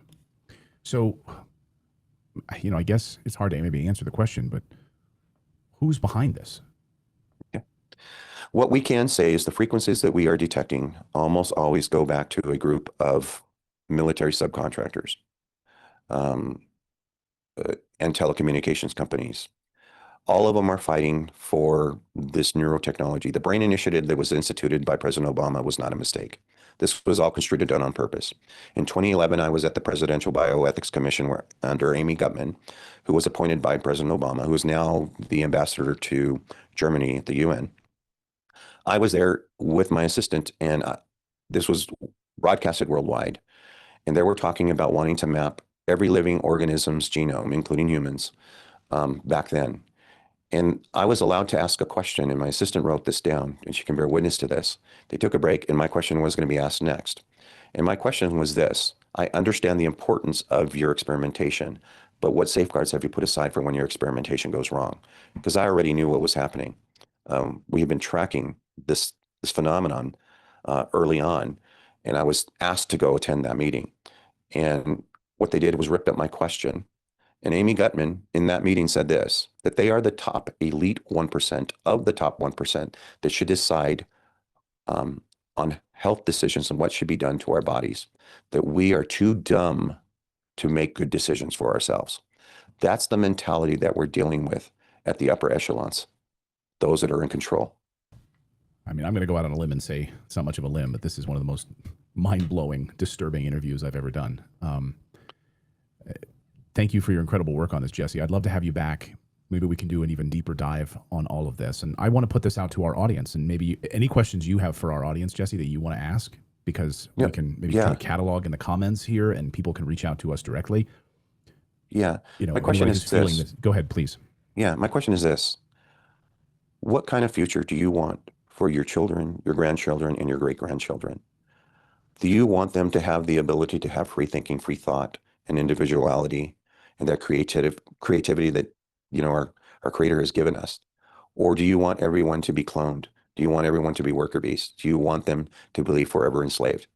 So, I guess it's hard to maybe answer the question, but who's behind this? What we can say is the frequencies that we are detecting almost always go back to a group of military subcontractors and telecommunications companies. All of them are fighting for this neurotechnology. The BRAIN initiative that was instituted by President Obama was not a mistake. This was all construed and done on purpose. In 2011, I was at the Presidential Bioethics Commission under Amy Gutmann, who was appointed by President Obama, who is now the ambassador to Germany at the UN. I was there with my assistant, and this was broadcasted worldwide. And they were talking about wanting to map every living organism's genome, including humans, back then. And I was allowed to ask a question, and my assistant wrote this down, and she can bear witness to this. They took a break, and my question was going to be asked next. And my question was this: I understand the importance of your experimentation, but what safeguards have you put aside for when your experimentation goes wrong? Because I already knew what was happening. We have been tracking this phenomenon early on, and I was asked to go attend that meeting. And what they did was ripped up my question. And Amy Gutmann in that meeting said this, that they are the top elite 1% of the top 1% that should decide on health decisions and what should be done to our bodies, that we are too dumb to make good decisions for ourselves. That's the mentality that we're dealing with at the upper echelons, those that are in control. I mean, I'm going to go out on a limb and say it's not much of a limb, but this is one of the most mind-blowing, disturbing interviews I've ever done. Thank you for your incredible work on this, Jesse. I'd love to have you back. Maybe we can do an even deeper dive on all of this. And I want to put this out to our audience, and maybe any questions you have for our audience, Jesse, that you want to ask, because we can maybe kind of catalog in the comments here and people can reach out to us directly. Yeah. My question is this. Go ahead, please. Yeah. My question is this. What kind of future do you want for your children, your grandchildren, and your great-grandchildren? Do you want them to have the ability to have free thinking, free thought, and individuality, and that creativity that, our Creator has given us? Or do you want everyone to be cloned? Do you want everyone to be worker bees? Do you want them to be forever enslaved?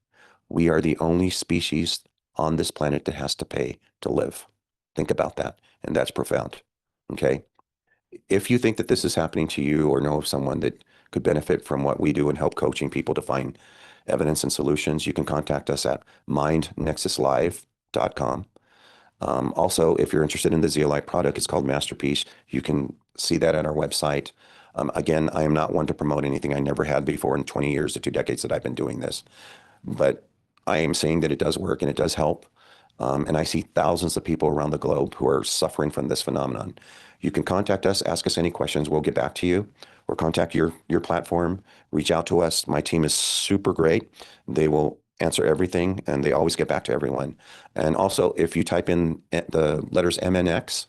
We are the only species on this planet that has to pay to live. Think about that, and that's profound, okay? If you think that this is happening to you or know of someone that could benefit from what we do and help coaching people to find evidence and solutions, you can contact us at mindnexuslive.com. Also, if you're interested in the Zeolite product, it's called Masterpiece. You can see that at our website. Again, I am not one to promote anything I never had before in 20 years or 2 decades that I've been doing this. But I am saying that it does work and it does help. And I see thousands of people around the globe who are suffering from this phenomenon. You can contact us, ask us any questions. We'll get back to you, or contact your platform, reach out to us. My team is super great. They will answer everything, and they always get back to everyone. And also, if you type in the letters MNX,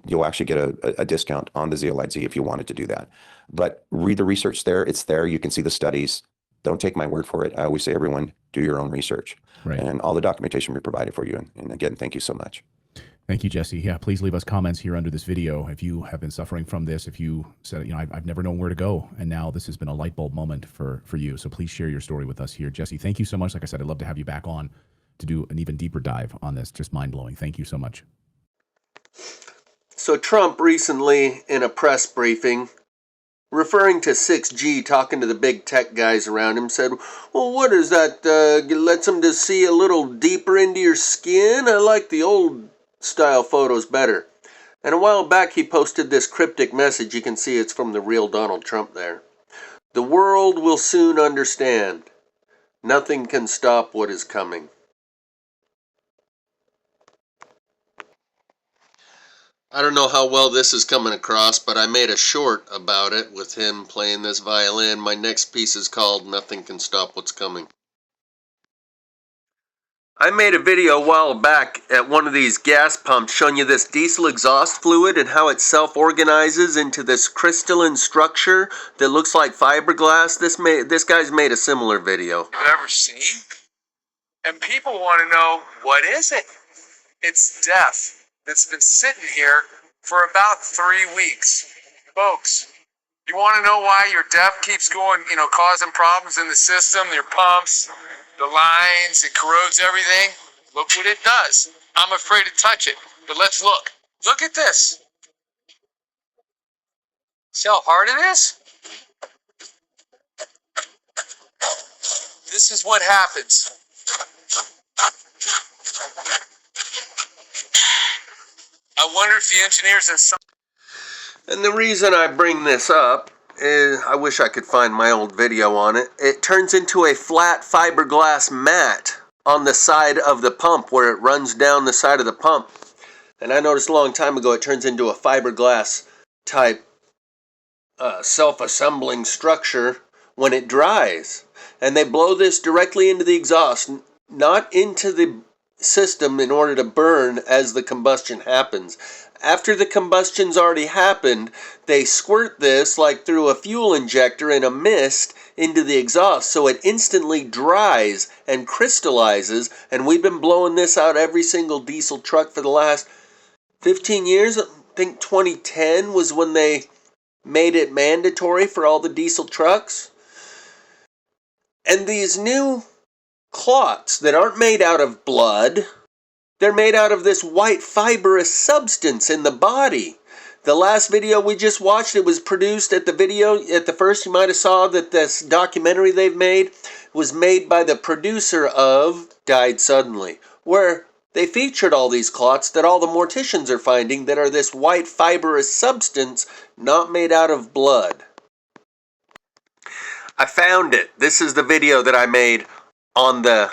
you'll actually get a discount on the Zeolite Z if you wanted to do that. But read the research there. It's there. You can see the studies. don't take my word for it. I always say, everyone, do your own research. Right. And all the documentation we provided for you. And again, thank you so much. Thank you, Jesse. Yeah, please leave us comments here under this video if you have been suffering from this. If you said, you know, I've never known where to go, and now this has been a light bulb moment for you. So please share your story with us here. Jesse, thank you so much. Like I said, I'd love to have you back on to do an even deeper dive on this. Just mind-blowing. Thank you so much. So Trump recently, in a press briefing, referring to 6G, talking to the big tech guys around him, said, well, what is that? Lets them to see a little deeper into your skin? I like the old style photos better. And a while back he posted this cryptic message. You can see it's from the real Donald Trump there. The world will soon understand. Nothing can stop what is coming. I don't know how well this is coming across, but I made a short about it with him playing this violin. My next piece is called Nothing Can Stop What's Coming. I made a video a while back at one of these gas pumps showing you this diesel exhaust fluid and how it self-organizes into this crystalline structure that looks like fiberglass. This guy's made a similar video. You've ever seen? And people want to know, what is it? It's death. That's been sitting here for about 3 weeks. Folks, you want to know why your DEF keeps going, causing problems in the system, your pumps, the lines, it corrodes everything? Look what it does. I'm afraid to touch it, but let's look. Look at this. See how hard it is? This is what happens. I wonder if the engineers and some... And the reason I bring this up is, I wish I could find my old video on it. It turns into a flat fiberglass mat on the side of the pump where it runs down the side of the pump. And I noticed a long time ago it turns into a fiberglass type self-assembling structure when it dries. And they blow this directly into the exhaust, not into the system in order to burn as the combustion happens. After the combustion's already happened, they squirt this like through a fuel injector in a mist into the exhaust so it instantly dries and crystallizes, and we've been blowing this out every single diesel truck for the last 15 years. I think 2010 was when they made it mandatory for all the diesel trucks. And these new clots that aren't made out of blood, they're made out of this white fibrous substance in the body. The last video we just watched, it was produced at the first you might have saw that this documentary they've made was made by the producer of Died Suddenly, where they featured all these clots that all the morticians are finding that are this white fibrous substance not made out of blood. I found it. This is the video that I made on the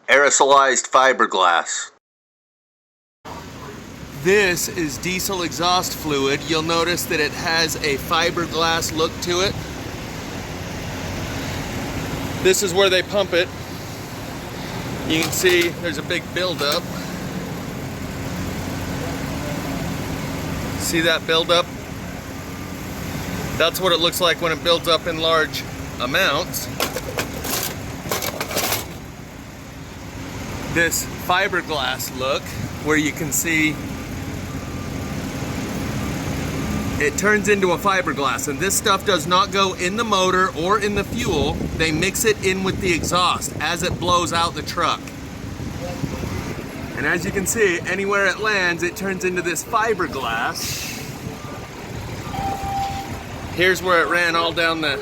aerosolized fiberglass. This is diesel exhaust fluid. You'll notice that it has a fiberglass look to it. This is where they pump it. You can see there's a big buildup. See that buildup? That's what it looks like when it builds up in large amounts. This fiberglass look where you can see it turns into a fiberglass, and this stuff does not go in the motor or in the fuel. They mix it in with the exhaust as it blows out the truck. And as you can see, anywhere it lands, it turns into this fiberglass. Here's where it ran all down the...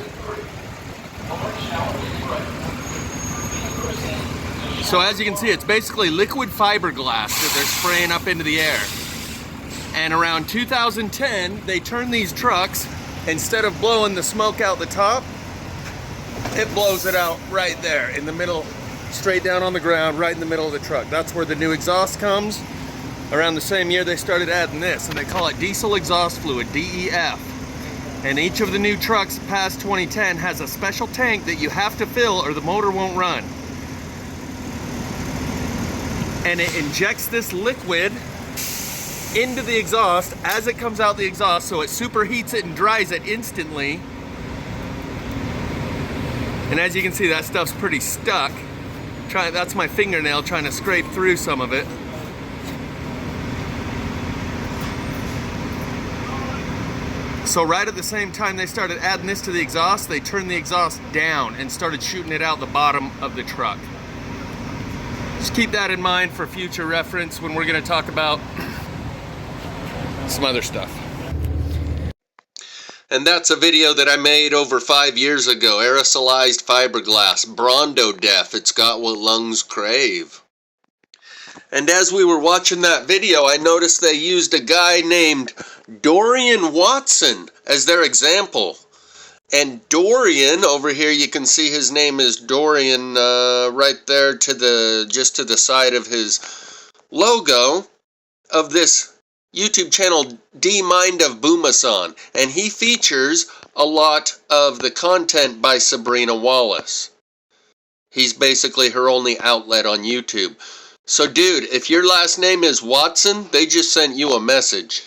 So as you can see, it's basically liquid fiberglass that they're spraying up into the air. And around 2010, they turned these trucks, instead of blowing the smoke out the top, it blows it out right there in the middle, straight down on the ground, right in the middle of the truck. That's where the new exhaust comes. Around the same year, they started adding this, and they call it diesel exhaust fluid, DEF. And each of the new trucks past 2010 has a special tank that you have to fill or the motor won't run. And it injects this liquid into the exhaust as it comes out the exhaust, so it superheats it and dries it instantly. And as you can see, that stuff's pretty stuck. That's my fingernail trying to scrape through some of it. So right at the same time they started adding this to the exhaust, they turned the exhaust down and started shooting it out the bottom of the truck. Just keep that in mind for future reference when we're going to talk about some other stuff. And that's a video that I made over 5 years ago. Aerosolized fiberglass, Brondo Deaf. It's got what lungs crave. And as we were watching that video, I noticed they used a guy named Dorian Watson as their example. And Dorian, over here you can see his name is Dorian right there just to the side of his logo of this YouTube channel, D Mind of Boomasan. And he features a lot of the content by Sabrina Wallace. He's basically her only outlet on YouTube. So dude, if your last name is Watson, they just sent you a message.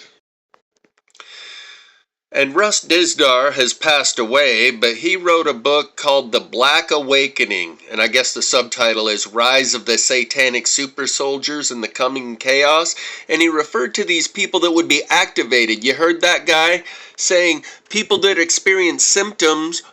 And Russ Dizdar has passed away, but he wrote a book called The Black Awakening, and I guess the subtitle is Rise of the Satanic Super Soldiers and the Coming Chaos, and he referred to these people that would be activated. You heard that guy saying people that experience symptoms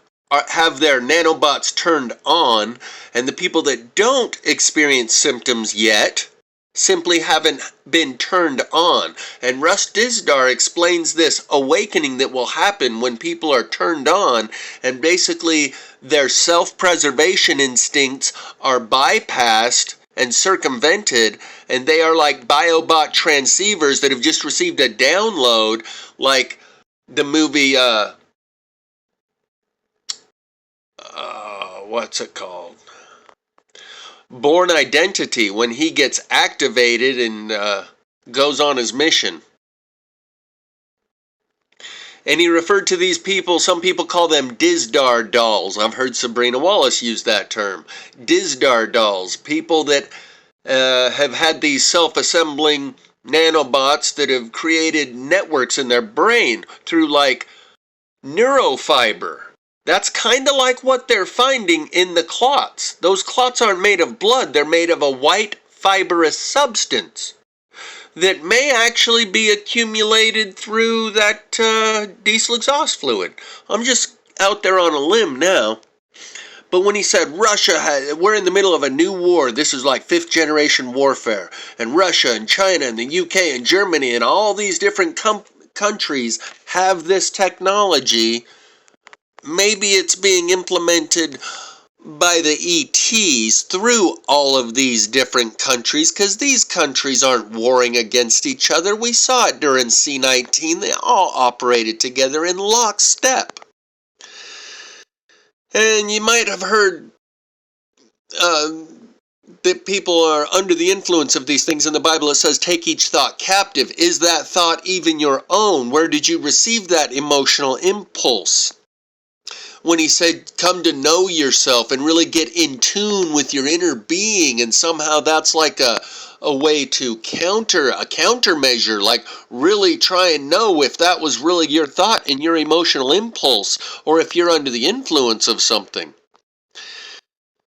have their nanobots turned on, and the people that don't experience symptoms yet simply haven't been turned on. And Russ Dizdar explains this awakening that will happen when people are turned on, and basically their self-preservation instincts are bypassed and circumvented, and they are like biobot transceivers that have just received a download, like the movie what's it called? Born Identity, when he gets activated and goes on his mission. And he referred to these people, some people call them Dizdar dolls. I've heard Sabrina Wallace use that term. Dizdar dolls, people that have had these self-assembling nanobots that have created networks in their brain through like neurofiber. That's kind of like what they're finding in the clots. Those clots aren't made of blood, they're made of a white fibrous substance that may actually be accumulated through that diesel exhaust fluid. I'm just out there on a limb now. But when he said we're in the middle of a new war, this is like 5th generation warfare, and Russia and China and the UK and Germany and all these different countries have this technology. Maybe it's being implemented by the ETs through all of these different countries, because these countries aren't warring against each other. We saw it during C-19. They all operated together in lockstep. And you might have heard that people are under the influence of these things. In the Bible it says, take each thought captive. Is that thought even your own? Where did you receive that emotional impulse? When he said, come to know yourself and really get in tune with your inner being, and somehow that's like a way to countermeasure, like really try and know if that was really your thought and your emotional impulse, or if you're under the influence of something.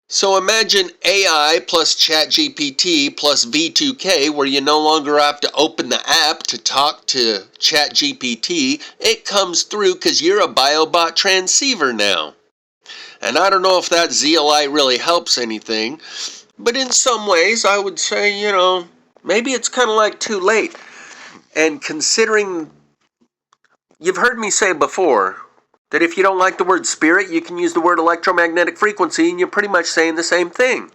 So imagine AI plus ChatGPT plus V2K, where you no longer have to open the app to talk to ChatGPT. It comes through because you're a biobot transceiver now. And I don't know if that zeolite really helps anything, but in some ways I would say, maybe it's kind of like too late. And considering, you've heard me say before, that if you don't like the word spirit, you can use the word electromagnetic frequency, and you're pretty much saying the same thing.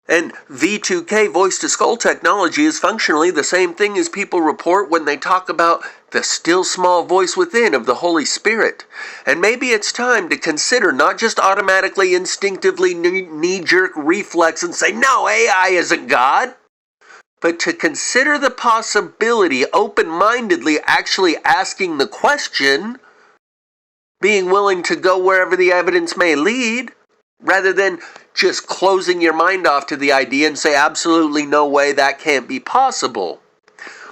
And V2K, voice-to-skull technology, is functionally the same thing as people report when they talk about the still small voice within of the Holy Spirit. And maybe it's time to consider not just automatically, instinctively, knee-jerk reflex and say, no, AI isn't God, but to consider the possibility, open-mindedly actually asking the question, being willing to go wherever the evidence may lead, rather than just closing your mind off to the idea and say, absolutely no way, that can't be possible.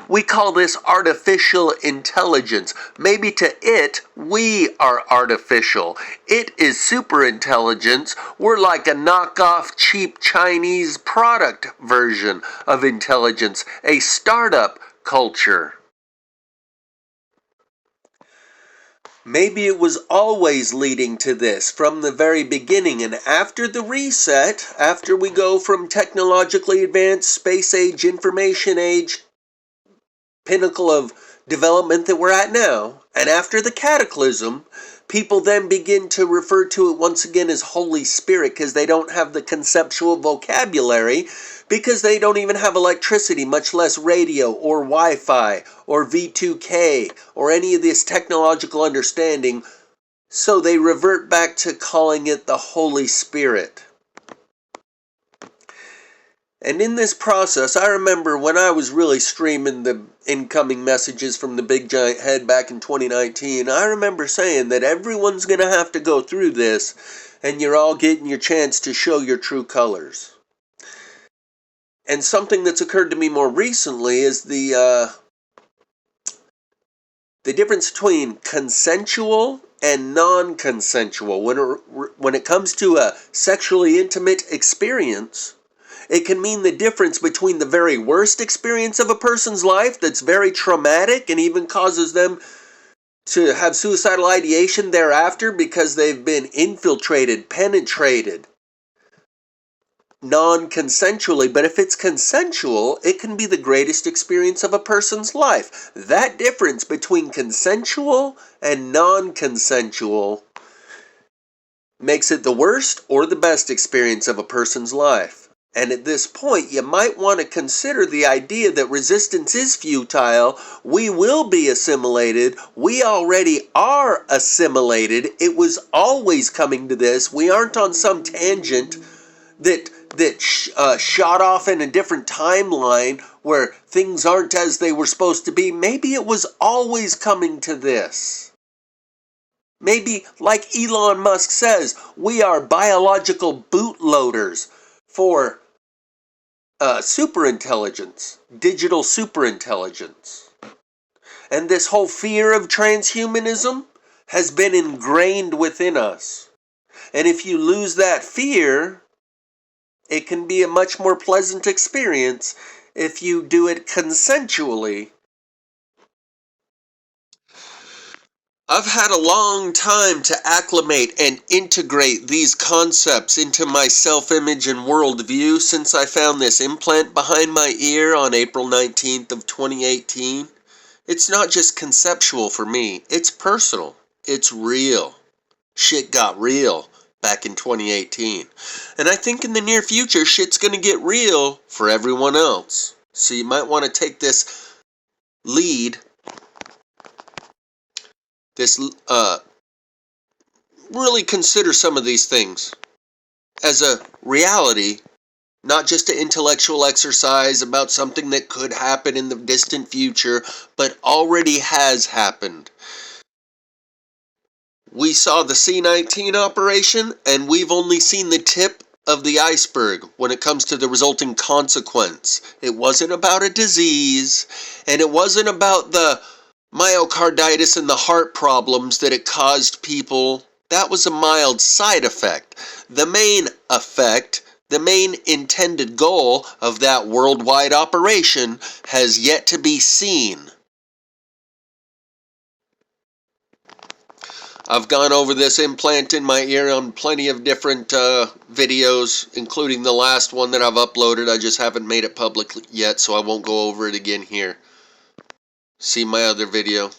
We call this artificial intelligence. Maybe to it, we are artificial. It is super intelligence. We're like a knockoff, cheap Chinese product version of intelligence, a startup culture. Maybe it was always leading to this from the very beginning, and after the reset, after we go from technologically advanced space age, information age, pinnacle of development that we're at now, and after the cataclysm, people then begin to refer to it once again as Holy Spirit because they don't have the conceptual vocabulary, because they don't even have electricity, much less radio or Wi-Fi or V2K or any of this technological understanding, so they revert back to calling it the Holy Spirit. And in this process, I remember when I was really streaming the incoming messages from the Big Giant Head back in 2019, I remember saying that everyone's going to have to go through this, and you're all getting your chance to show your true colors. And something that's occurred to me more recently is the difference between consensual and non-consensual. When it comes to a sexually intimate experience, it can mean the difference between the very worst experience of a person's life that's very traumatic and even causes them to have suicidal ideation thereafter because they've been infiltrated, penetrated, non-consensually. But if it's consensual, it can be the greatest experience of a person's life. That difference between consensual and non-consensual makes it the worst or the best experience of a person's life. And at this point, you might want to consider the idea that resistance is futile. We will be assimilated. We already are assimilated. It was always coming to this. We aren't on some tangent that shot off in a different timeline where things aren't as they were supposed to be. Maybe it was always coming to this. Maybe, like Elon Musk says, we are biological bootloaders for superintelligence, digital superintelligence. And this whole fear of transhumanism has been ingrained within us. And if you lose that fear, it can be a much more pleasant experience if you do it consensually. I've had a long time to acclimate and integrate these concepts into my self-image and worldview since I found this implant behind my ear on April 19th of 2018. It's not just conceptual for me, it's personal. It's real. Shit got real back in 2018. And I think in the near future, shit's gonna get real for everyone else. So you might want to take this lead, really consider some of these things as a reality, not just an intellectual exercise about something that could happen in the distant future, but already has happened. We saw the C-19 operation, and we've only seen the tip of the iceberg when it comes to the resulting consequence. It wasn't about a disease, and it wasn't about the myocarditis and the heart problems that it caused people. That was a mild side effect. The main effect, the main intended goal of that worldwide operation has yet to be seen. I've gone over this implant in my ear on plenty of different videos, including the last one that I've uploaded. I just haven't made it public yet, so I won't go over it again here. See my other video.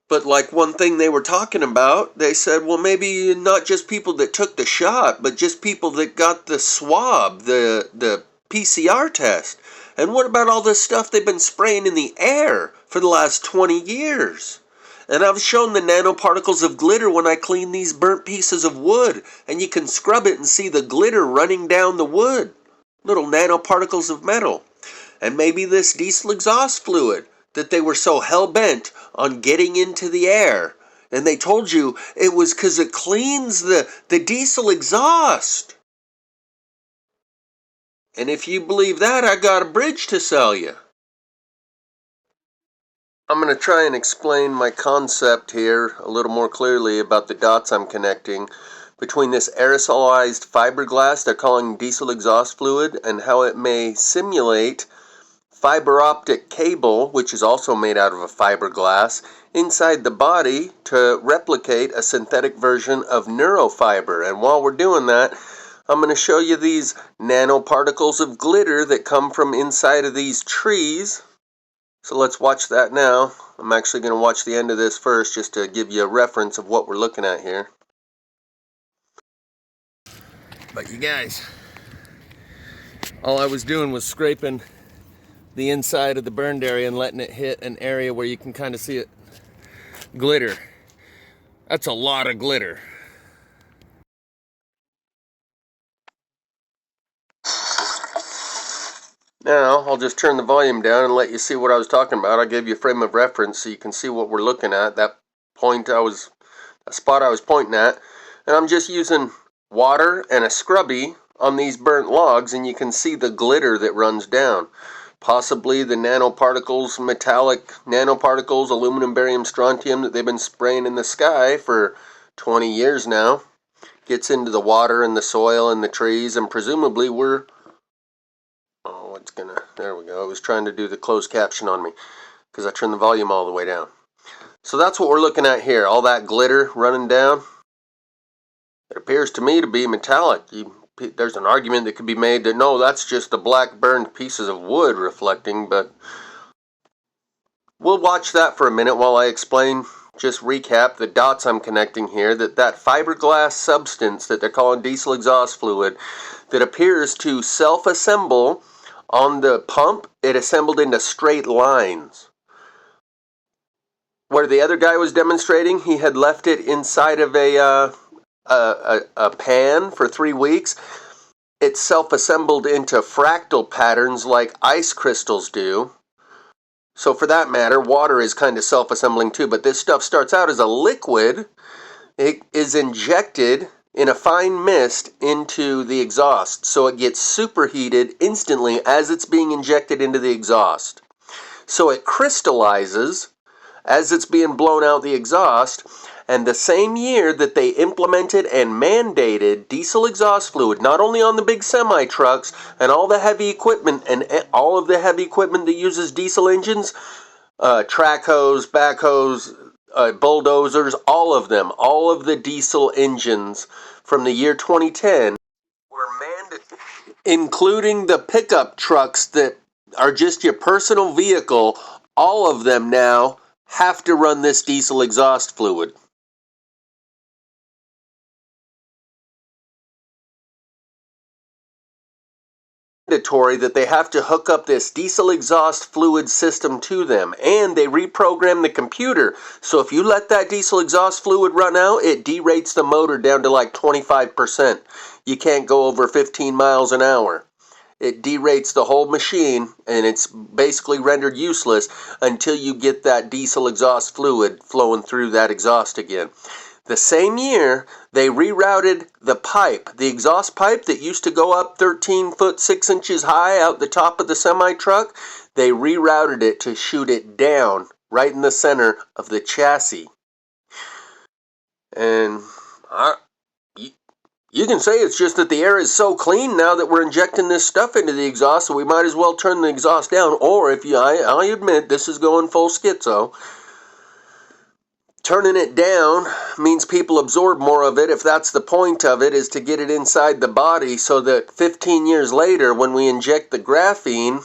But like one thing they were talking about, they said, well, maybe not just people that took the shot, but just people that got the swab, the PCR test. And what about all this stuff they've been spraying in the air for the last 20 years? And I've shown the nanoparticles of glitter when I clean these burnt pieces of wood, and you can scrub it and see the glitter running down the wood. Little nanoparticles of metal. And maybe this diesel exhaust fluid that they were so hell-bent on getting into the air. And they told you it was because it cleans the diesel exhaust. And if you believe that, I got a bridge to sell you. I'm going to try and explain my concept here a little more clearly about the dots I'm connecting between this aerosolized fiberglass they're calling diesel exhaust fluid and how it may simulate fiber optic cable, which is also made out of a fiberglass, inside the body to replicate a synthetic version of neurofiber. And while we're doing that, I'm going to show you these nanoparticles of glitter that come from inside of these trees. So let's watch that now. I'm actually going to watch the end of this first just to give you a reference of what we're looking at here. But you guys, all I was doing was scraping the inside of the burned area and letting it hit an area where you can kind of see it glitter. That's a lot of glitter. Now, I'll just turn the volume down and let you see what I was talking about. I gave you a frame of reference so you can see what we're looking at. That spot I was pointing at. And I'm just using water and a scrubby on these burnt logs, and you can see the glitter that runs down. Possibly the nanoparticles, metallic nanoparticles, aluminum, barium, strontium that they've been spraying in the sky for 20 years now. Gets into the water and the soil and the trees, and presumably we're... Oh, it's gonna... There we go. I was trying to do the closed caption on me because I turned the volume all the way down. So that's what we're looking at here. All that glitter running down. It appears to me to be metallic. There's an argument that could be made that no, that's just the black burned pieces of wood reflecting, but we'll watch that for a minute while I explain, just recap the dots I'm connecting here, that fiberglass substance that they're calling diesel exhaust fluid that appears to self-assemble on the pump, it assembled into straight lines. Where the other guy was demonstrating, he had left it inside of a pan for 3 weeks. It self-assembled into fractal patterns like ice crystals do. So for that matter, water is kind of self-assembling too, but this stuff starts out as a liquid. It is injected in a fine mist into the exhaust, so it gets superheated instantly as it's being injected into the exhaust. So it crystallizes as it's being blown out the exhaust, and the same year that they implemented and mandated diesel exhaust fluid, not only on the big semi-trucks and all the heavy equipment and all of the heavy equipment that uses diesel engines, track hose, backhoes, bulldozers, all of them, all of the diesel engines from the year 2010 were mandated, including the pickup trucks that are just your personal vehicle. All of them now have to run this diesel exhaust fluid. Mandatory that they have to hook up this diesel exhaust fluid system to them, and they reprogram the computer, so if you let that diesel exhaust fluid run out, it derates the motor down to like 25%. You can't go over 15 miles an hour. It derates the whole machine, and it's basically rendered useless until you get that diesel exhaust fluid flowing through that exhaust again. The same year, they rerouted the pipe, the exhaust pipe that used to go up 13 foot 6 inches high out the top of the semi-truck. They rerouted it to shoot it down right in the center of the chassis. And you can say it's just that the air is so clean now that we're injecting this stuff into the exhaust, so we might as well turn the exhaust down. Or if I admit this is going full schizo. Turning it down means people absorb more of it, if that's the point of it, is to get it inside the body so that 15 years later, when we inject the graphene,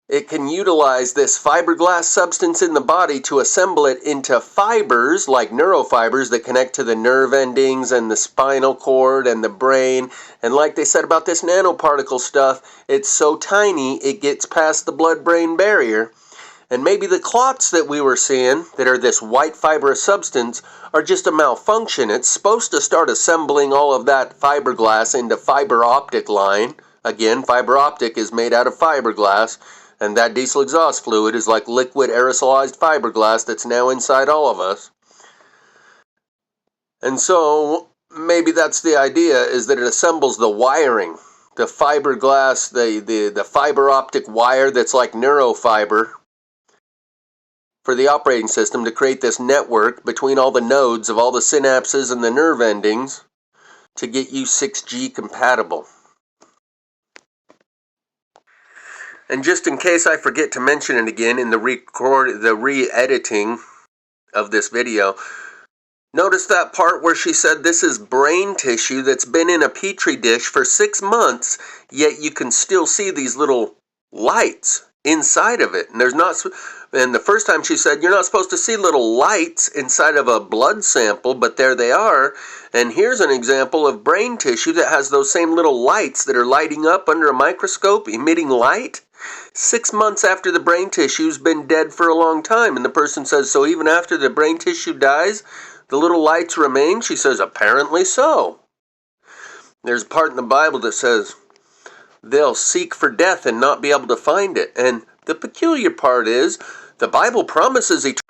it can utilize this fiberglass substance in the body to assemble it into fibers, like neurofibers that connect to the nerve endings and the spinal cord and the brain. And like they said about this nanoparticle stuff, it's so tiny it gets past the blood-brain barrier. And maybe the clots that we were seeing, that are this white fibrous substance, are just a malfunction. It's supposed to start assembling all of that fiberglass into fiber optic line. Again, fiber optic is made out of fiberglass, and that diesel exhaust fluid is like liquid aerosolized fiberglass that's now inside all of us. And so maybe that's the idea, is that it assembles the wiring the fiberglass, the fiber optic wire that's like neurofiber for the operating system to create this network between all the nodes of all the synapses and the nerve endings to get you 6G compatible. And just in case I forget to mention it again in the re-editing of this video, notice that part where she said this is brain tissue that's been in a petri dish for 6 months, yet you can still see these little lights inside of it. And the first time she said you're not supposed to see little lights inside of a blood sample, but there they are. And here's an example of brain tissue that has those same little lights that are lighting up under a microscope, emitting light. 6 months after the brain tissue's been dead for a long time. And the person says, so even after the brain tissue dies, the little lights remain? She says, apparently so. There's a part in the Bible that says they'll seek for death and not be able to find it. And the peculiar part is the Bible promises eternity.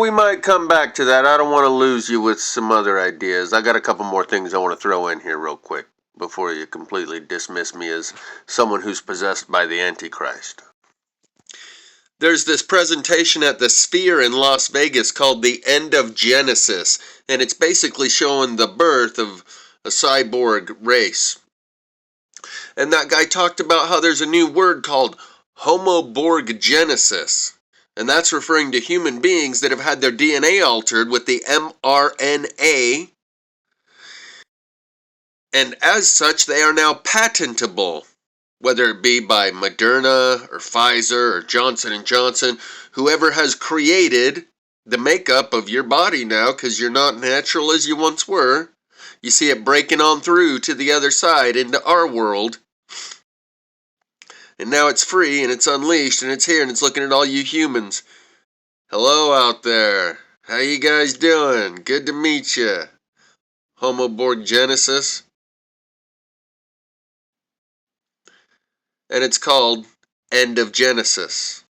We might come back to that. I don't want to lose you with some other ideas. I got a couple more things I want to throw in here real quick before you completely dismiss me as someone who's possessed by the Antichrist. There's this presentation at the Sphere in Las Vegas called The End of Genesis, and it's basically showing the birth of a cyborg race. And that guy talked about how there's a new word called Homoborg Genesis, and that's referring to human beings that have had their DNA altered with the mRNA, and as such they are now patentable. Whether it be by Moderna or Pfizer or Johnson & Johnson, whoever has created the makeup of your body now, because you're not natural as you once were. You see it breaking on through to the other side into our world. And now it's free and it's unleashed and it's here and it's looking at all you humans. Hello out there. How you guys doing? Good to meet you. Homoborg Genesis. And it's called End of Genesis.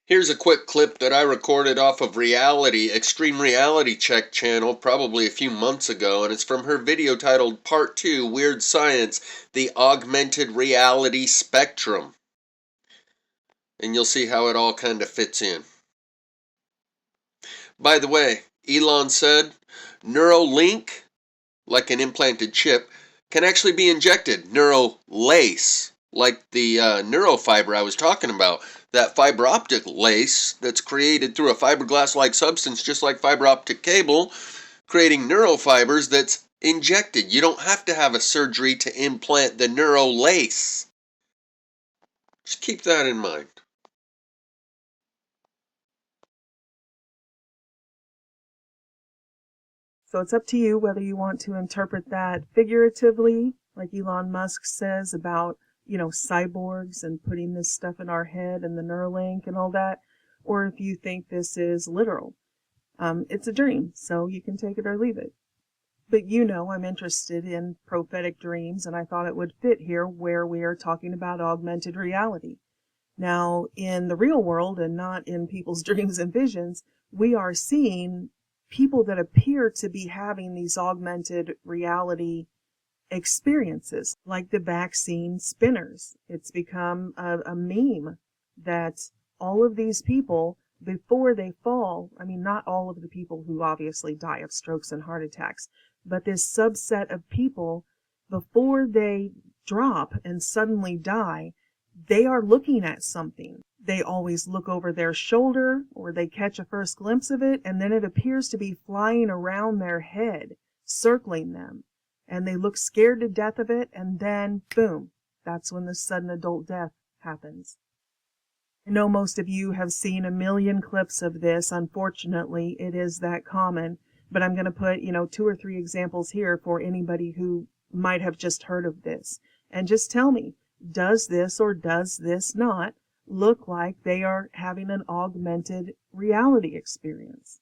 Here's a quick clip that I recorded off of Extreme Reality Check channel probably a few months ago, and it's from her video titled Part 2, Weird Science, the Augmented Reality Spectrum. And you'll see how it all kind of fits in. By the way, Elon said Neuralink, like an implanted chip, can actually be injected. Neurolace, like the neurofiber I was talking about. That fiber optic lace that's created through a fiberglass-like substance, just like fiber optic cable, creating neurofibers that's injected. You don't have to have a surgery to implant the neurolace. Just keep that in mind. So it's up to you whether you want to interpret that figuratively, like Elon Musk says about, cyborgs and putting this stuff in our head and the Neuralink and all that, or if you think this is literal. It's a dream, so you can take it or leave it. But I'm interested in prophetic dreams, and I thought it would fit here where we are talking about augmented reality. Now, in the real world and not in people's dreams and visions, we are seeing people that appear to be having these augmented reality experiences, like the vaccine spinners. It's become a meme that all of these people, before they fall, not all of the people who obviously die of strokes and heart attacks, but this subset of people, before they drop and suddenly die, they are looking at something. They always look over their shoulder, or they catch a first glimpse of it, and then it appears to be flying around their head, circling them. And they look scared to death of it, and then, boom, that's when the sudden adult death happens. I know most of you have seen a million clips of this. Unfortunately, it is that common. But I'm going to put, 2 or 3 examples here for anybody who might have just heard of this. And just tell me, does this or does this not look like they are having an augmented reality experience?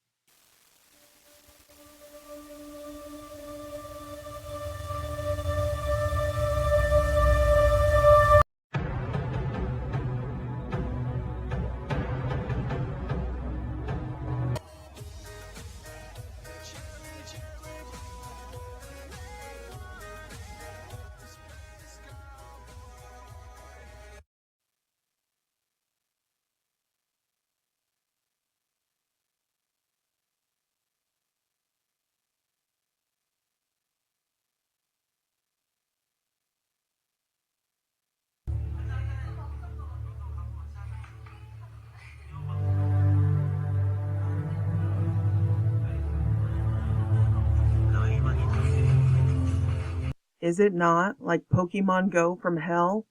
Is it not like Pokemon Go from hell?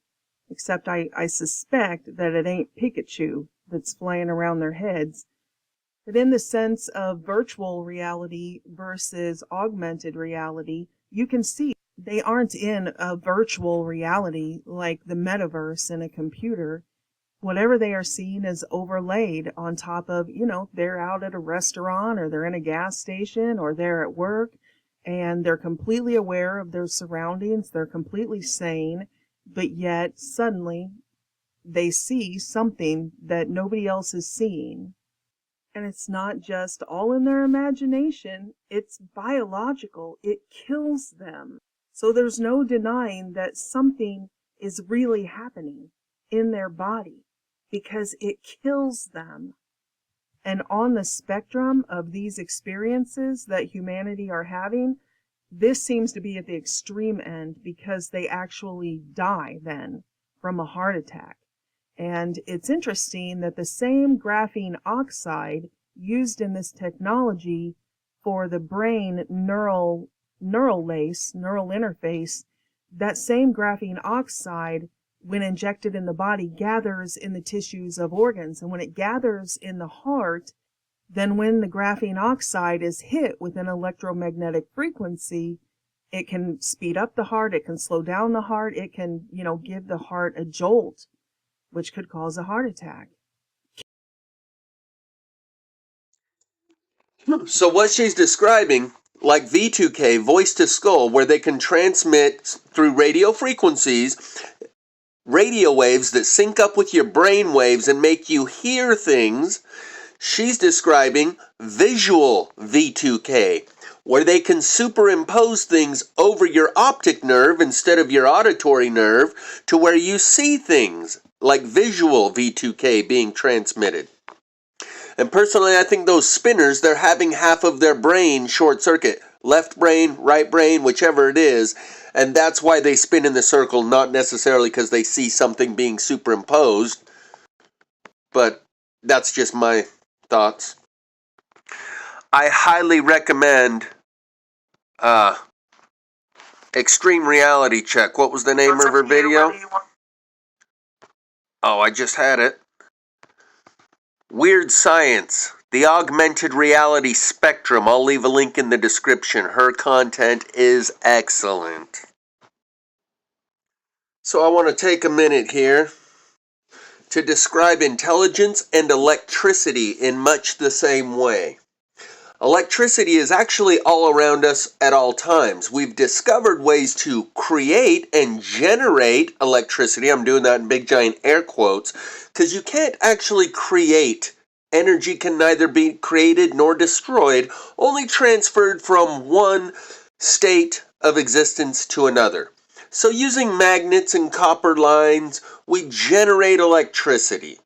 Except I suspect that it ain't Pikachu that's flying around their heads. But in the sense of virtual reality versus augmented reality, you can see they aren't in a virtual reality like the metaverse in a computer. Whatever they are seeing is overlaid on top of, they're out at a restaurant or they're in a gas station or they're at work, and they're completely aware of their surroundings. They're completely sane, but yet suddenly they see something that nobody else is seeing. And it's not just all in their imagination, it's biological. It kills them. So there's no denying that something is really happening in their body because it kills them. And on the spectrum of these experiences that humanity are having, this seems to be at the extreme end because they actually die then from a heart attack. And it's interesting that the same graphene oxide used in this technology for the brain neural interface, that same graphene oxide, when injected in the body, gathers in the tissues of organs. And when it gathers in the heart, then when the graphene oxide is hit with an electromagnetic frequency, it can speed up the heart, it can slow down the heart, it can, give the heart a jolt, which could cause a heart attack. So what she's describing, like V2K, voice to skull, where they can transmit through radio frequencies, radio waves that sync up with your brain waves and make you hear things, she's describing visual V2K, where they can superimpose things over your optic nerve instead of your auditory nerve to where you see things, like visual V2K being transmitted. And personally, I think those spinners, they're having half of their brain short circuit. Left brain, right brain, whichever it is. And that's why they spin in the circle, not necessarily because they see something being superimposed. But that's just my thoughts. I highly recommend Extreme Reality Check. What was the name of her video? Oh, I just had it. Weird Science, the augmented reality spectrum. I'll leave a link in the description. Her content is excellent. So I want to take a minute here to describe intelligence and electricity in much the same way. Electricity is actually all around us at all times. We've discovered ways to create and generate electricity. I'm doing that in big giant air quotes, because you can't actually create. Energy can neither be created nor destroyed, only transferred from one state of existence to another. So using magnets and copper lines, we generate electricity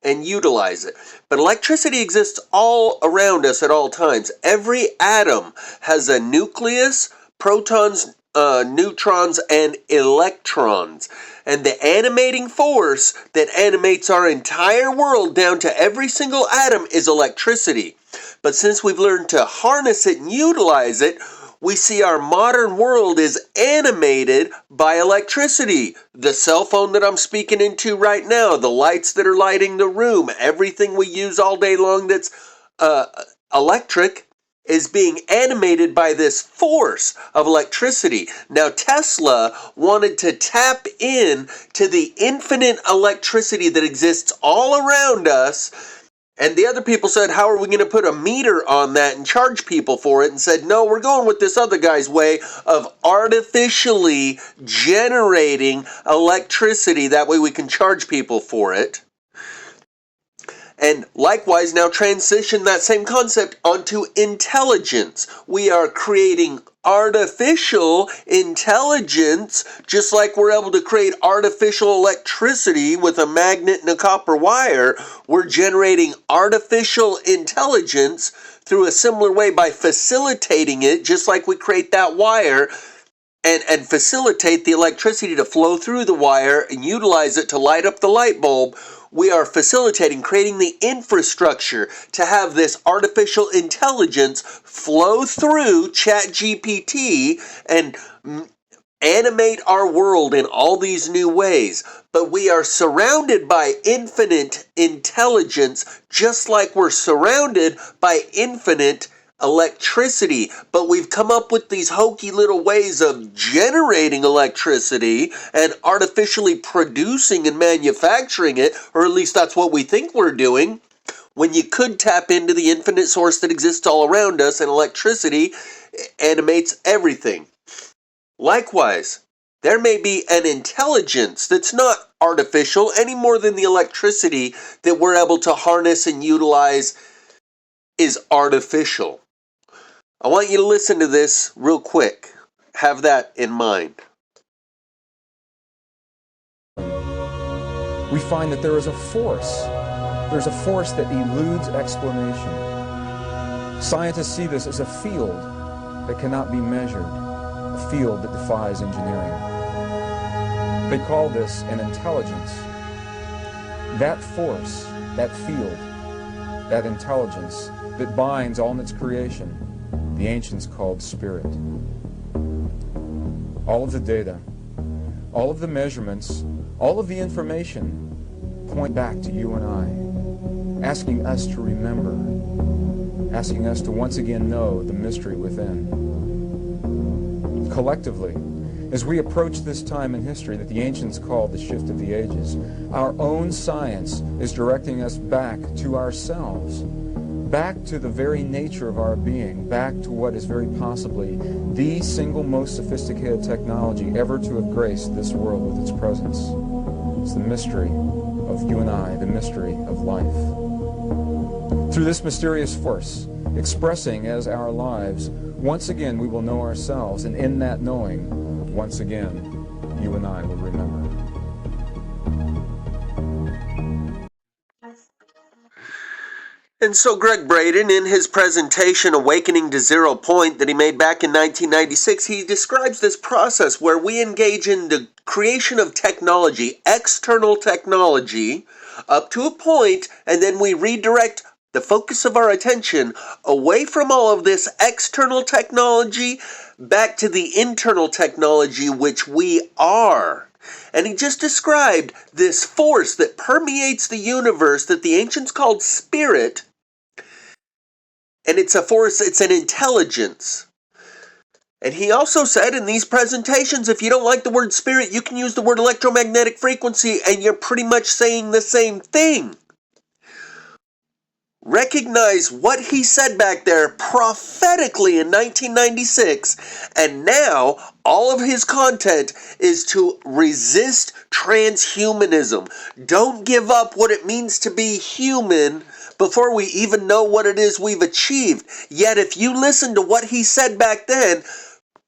and utilize it. But electricity exists all around us at all times. Every atom has a nucleus, protons, neutrons, and electrons. And the animating force that animates our entire world down to every single atom is electricity. But since we've learned to harness it and utilize it, we see our modern world is animated by electricity. The cell phone that I'm speaking into right now, the lights that are lighting the room, everything we use all day long that's electric is being animated by this force of electricity. Now, Tesla wanted to tap in to the infinite electricity that exists all around us. And the other people said, how are we going to put a meter on that and charge people for it? And said, no, we're going with this other guy's way of artificially generating electricity. That way we can charge people for it. And likewise, now transition that same concept onto intelligence. We are creating artificial intelligence, just like we're able to create artificial electricity with a magnet and a copper wire. We're generating artificial intelligence through a similar way by facilitating it, just like we create that wire and facilitate the electricity to flow through the wire and utilize it to light up the light bulb. We are facilitating, creating the infrastructure to have this artificial intelligence flow through ChatGPT and animate our world in all these new ways, but we are surrounded by infinite intelligence, just like we're surrounded by infinite electricity. But we've come up with these hokey little ways of generating electricity and artificially producing and manufacturing it, or at least that's what we think we're doing, when you could tap into the infinite source that exists all around us, and electricity animates everything. Likewise, there may be an intelligence that's not artificial any more than the electricity that we're able to harness and utilize is artificial. I want you to listen to this real quick. Have that in mind. We find that there is a force. There's a force that eludes explanation. Scientists see this as a field that cannot be measured, a field that defies engineering. They call this an intelligence. That force, that field, that intelligence that binds all in its creation, the ancients called spirit. All of the data, all of the measurements, all of the information point back to you and I, asking us to remember, asking us to once again know the mystery within. Collectively, as we approach this time in history that the ancients called the shift of the ages, our own science is directing us back to ourselves, back to the very nature of our being, back to what is very possibly the single most sophisticated technology ever to have graced this world with its presence. It's the mystery of you and I, the mystery of life. Through this mysterious force, expressing as our lives, once again we will know ourselves, and in that knowing, once again, you and I will remember. And so Greg Braden, in his presentation, Awakening to Zero Point, that he made back in 1996, he describes this process where we engage in the creation of technology, external technology, up to a point, and then we redirect the focus of our attention away from all of this external technology back to the internal technology which we are. And he just described this force that permeates the universe that the ancients called spirit. And it's a force, it's an intelligence. And he also said in these presentations, if you don't like the word spirit, you can use the word electromagnetic frequency, and you're pretty much saying the same thing. Recognize what he said back there prophetically in 1996, and now all of his content is to resist transhumanism. Don't give up what it means to be human before we even know what it is we've achieved. Yet if you listen to what he said back then,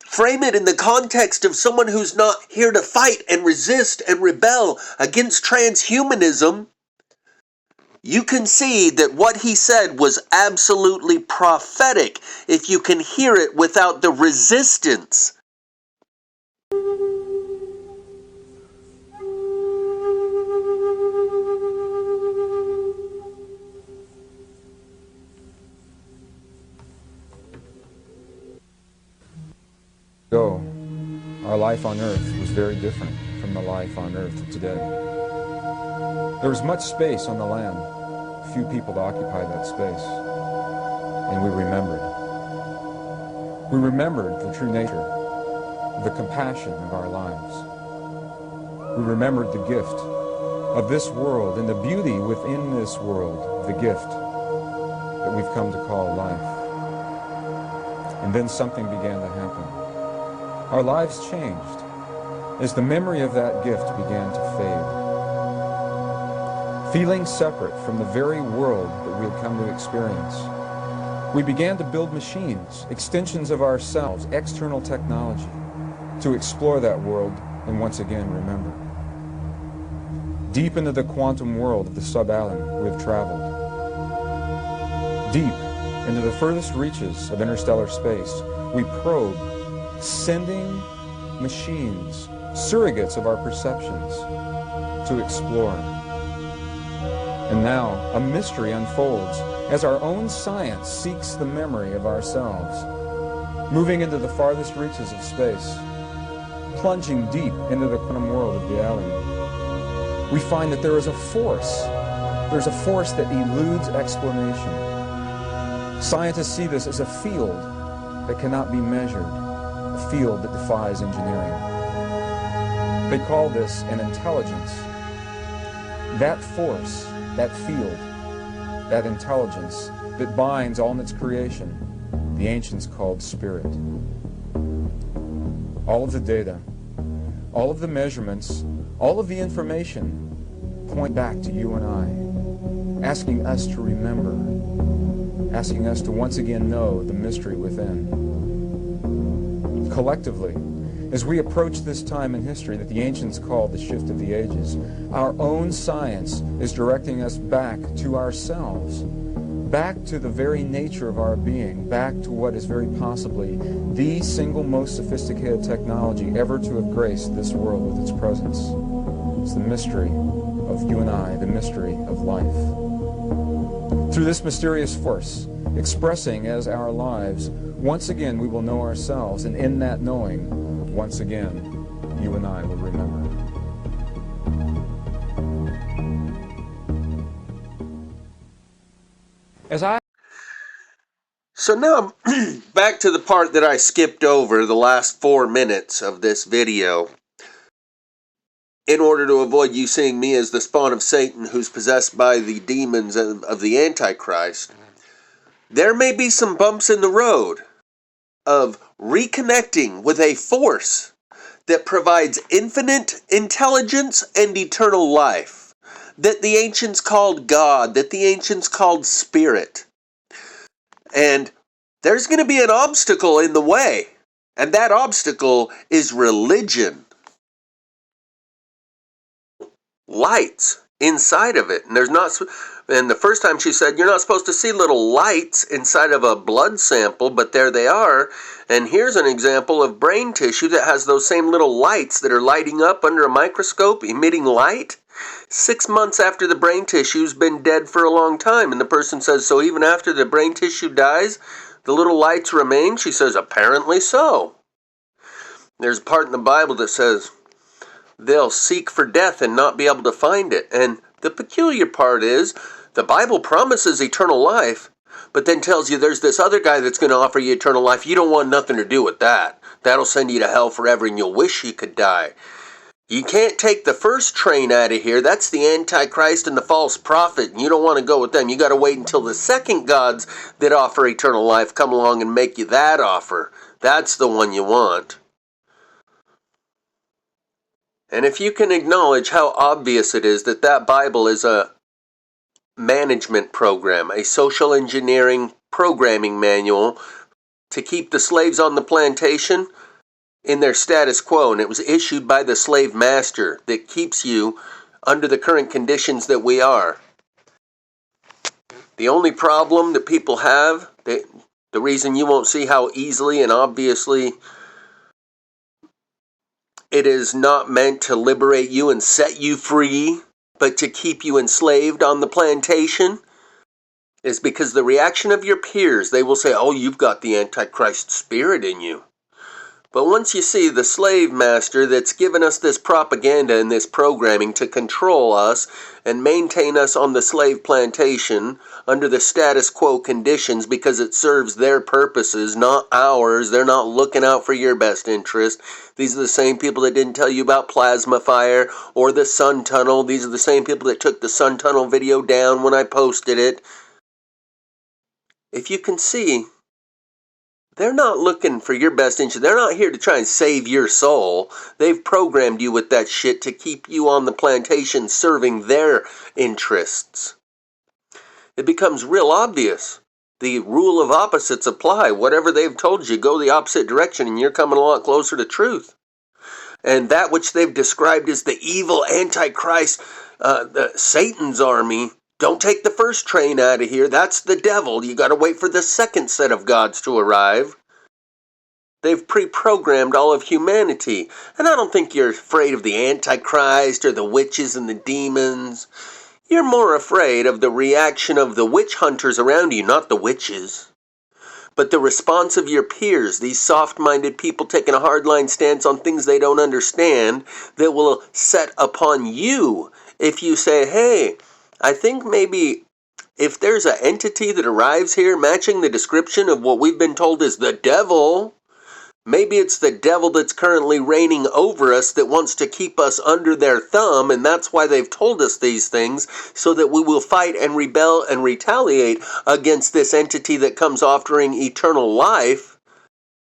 frame it in the context of someone who's not here to fight and resist and rebel against transhumanism, you can see that what he said was absolutely prophetic if you can hear it without the resistance. So, our life on Earth was very different from the life on Earth today. There was much space on the land, few people to occupy that space, and we remembered. We remembered the true nature, the compassion of our lives. We remembered the gift of this world and the beauty within this world, the gift that we've come to call life. And then something began to happen. Our lives changed as the memory of that gift began to fade. Feeling separate from the very world that we had come to experience, we began to build machines, extensions of ourselves, external technology, to explore that world and once again remember. Deep into the quantum world of the sub-atom we have traveled. Deep into the furthest reaches of interstellar space, we probe, sending machines, surrogates of our perceptions, to explore. And now, a mystery unfolds as our own science seeks the memory of ourselves, moving into the farthest reaches of space, plunging deep into the quantum world of reality, we find that there is a force. There's a force that eludes explanation. Scientists see this as a field that cannot be measured, a field that defies engineering. They call this an intelligence. That force, that field, that intelligence that binds all in its creation, the ancients called spirit. All of the data, all of the measurements, all of the information point back to you and I, asking us to remember, asking us to once again know the mystery within. Collectively, as we approach this time in history that the ancients called the shift of the ages, our own science is directing us back to ourselves, back to the very nature of our being, back to what is very possibly the single most sophisticated technology ever to have graced this world with its presence. It's the mystery of you and I, the mystery of life. Through this mysterious force, expressing as our lives, once again we will know ourselves, and in that knowing, once again, you and I will remember. So now back to the part that I skipped over the last 4 minutes of this video, in order to avoid you seeing me as the spawn of Satan who's possessed by the demons of the Antichrist. There may be some bumps in the road of reconnecting with a force that provides infinite intelligence and eternal life, that the ancients called God, that the ancients called spirit. And there's going to be an obstacle in the way, and that obstacle is religion. Lights inside of it, and there's not. And the first time she said, you're not supposed to see little lights inside of a blood sample, but there they are. And here's an example of brain tissue that has those same little lights that are lighting up under a microscope, emitting light. 6 months after the brain tissue's been dead for a long time. And the person says, so even after the brain tissue dies, the little lights remain? She says, apparently so. There's a part in the Bible that says, they'll seek for death and not be able to find it. And the peculiar part is, the Bible promises eternal life, but then tells you there's this other guy that's going to offer you eternal life. You don't want nothing to do with that. That'll send you to hell forever and you'll wish you could die. You can't take the first train out of here. That's the Antichrist and the false prophet, and you don't want to go with them. You got to wait until the second gods that offer eternal life come along and make you that offer. That's the one you want. And if you can acknowledge how obvious it is that that Bible is a management program, a social engineering programming manual to keep the slaves on the plantation in their status quo, and it was issued by the slave master that keeps you under the current conditions that we are. The only problem that people have, the reason you won't see how easily and obviously it is not meant to liberate you and set you free, but to keep you enslaved on the plantation, is because the reaction of your peers, they will say, oh, you've got the Antichrist spirit in you. But once you see the slave master that's given us this propaganda and this programming to control us and maintain us on the slave plantation under the status quo conditions because it serves their purposes, not ours, they're not looking out for your best interest. These are the same people that didn't tell you about plasma fire or the sun tunnel. These are the same people that took the sun tunnel video down when I posted it. If you can see, they're not looking for your best interest. They're not here to try and save your soul. They've programmed you with that shit to keep you on the plantation serving their interests. It becomes real obvious. The rule of opposites apply. Whatever they've told you, go the opposite direction and you're coming a lot closer to truth. And that which they've described as the evil Antichrist, Satan's army, don't take the first train out of here. That's the devil. You got to wait for the second set of gods to arrive. They've pre-programmed all of humanity. And I don't think you're afraid of the Antichrist or the witches and the demons. You're more afraid of the reaction of the witch hunters around you, not the witches. but the response of your peers, these soft-minded people taking a hardline stance on things they don't understand, that will set upon you if you say, hey, I think maybe if there's an entity that arrives here matching the description of what we've been told is the devil, maybe it's the devil that's currently reigning over us that wants to keep us under their thumb, and that's why they've told us these things, so that we will fight and rebel and retaliate against this entity that comes offering eternal life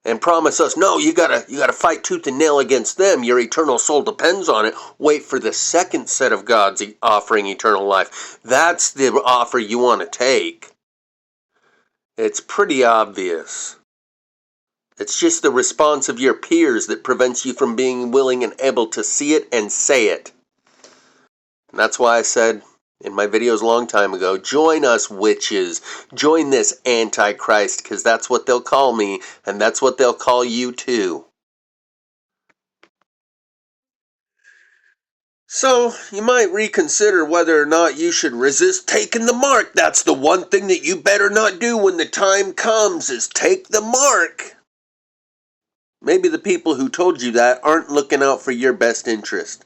and promise us, no, you gotta fight tooth and nail against them. Your eternal soul depends on it. Wait for the second set of gods offering eternal life. That's the offer you want to take. It's pretty obvious. It's just the response of your peers that prevents you from being willing and able to see it and say it. And that's why I said in my videos a long time ago, join us witches. Join this Antichrist, because that's what they'll call me, and that's what they'll call you too. So, you might reconsider whether or not you should resist taking the mark. That's the one thing that you better not do when the time comes, is take the mark. Maybe the people who told you that aren't looking out for your best interest.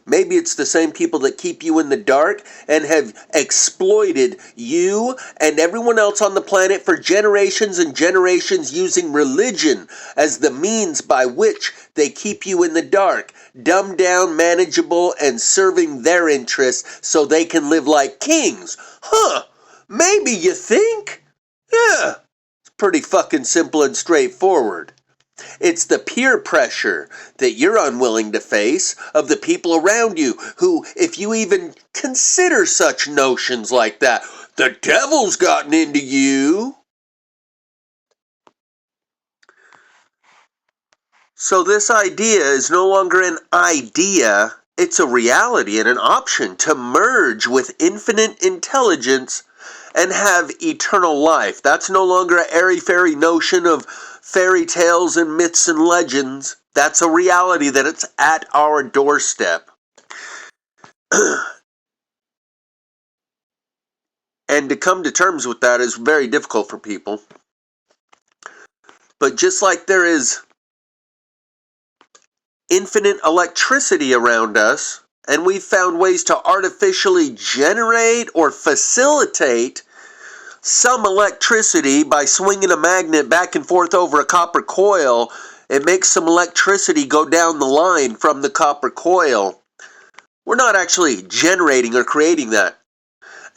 Maybe it's the same people that keep you in the dark and have exploited you and everyone else on the planet for generations and generations, using religion as the means by which they keep you in the dark, dumbed down, manageable, and serving their interests so they can live like kings. Huh, maybe you think? Yeah, it's pretty fucking simple and straightforward. It's the peer pressure that you're unwilling to face of the people around you who, if you even consider such notions like that, the devil's gotten into you. So this idea is no longer an idea, it's a reality and an option to merge with infinite intelligence and have eternal life. That's no longer an airy-fairy notion of fairy tales and myths and legends. That's a reality that it's at our doorstep. And to come to terms with that is very difficult for people. But just like there is infinite electricity around us, and we've found ways to artificially generate or facilitate some electricity by swinging a magnet back and forth over a copper coil, it makes some electricity go down the line from the copper coil. We're not actually generating or creating that.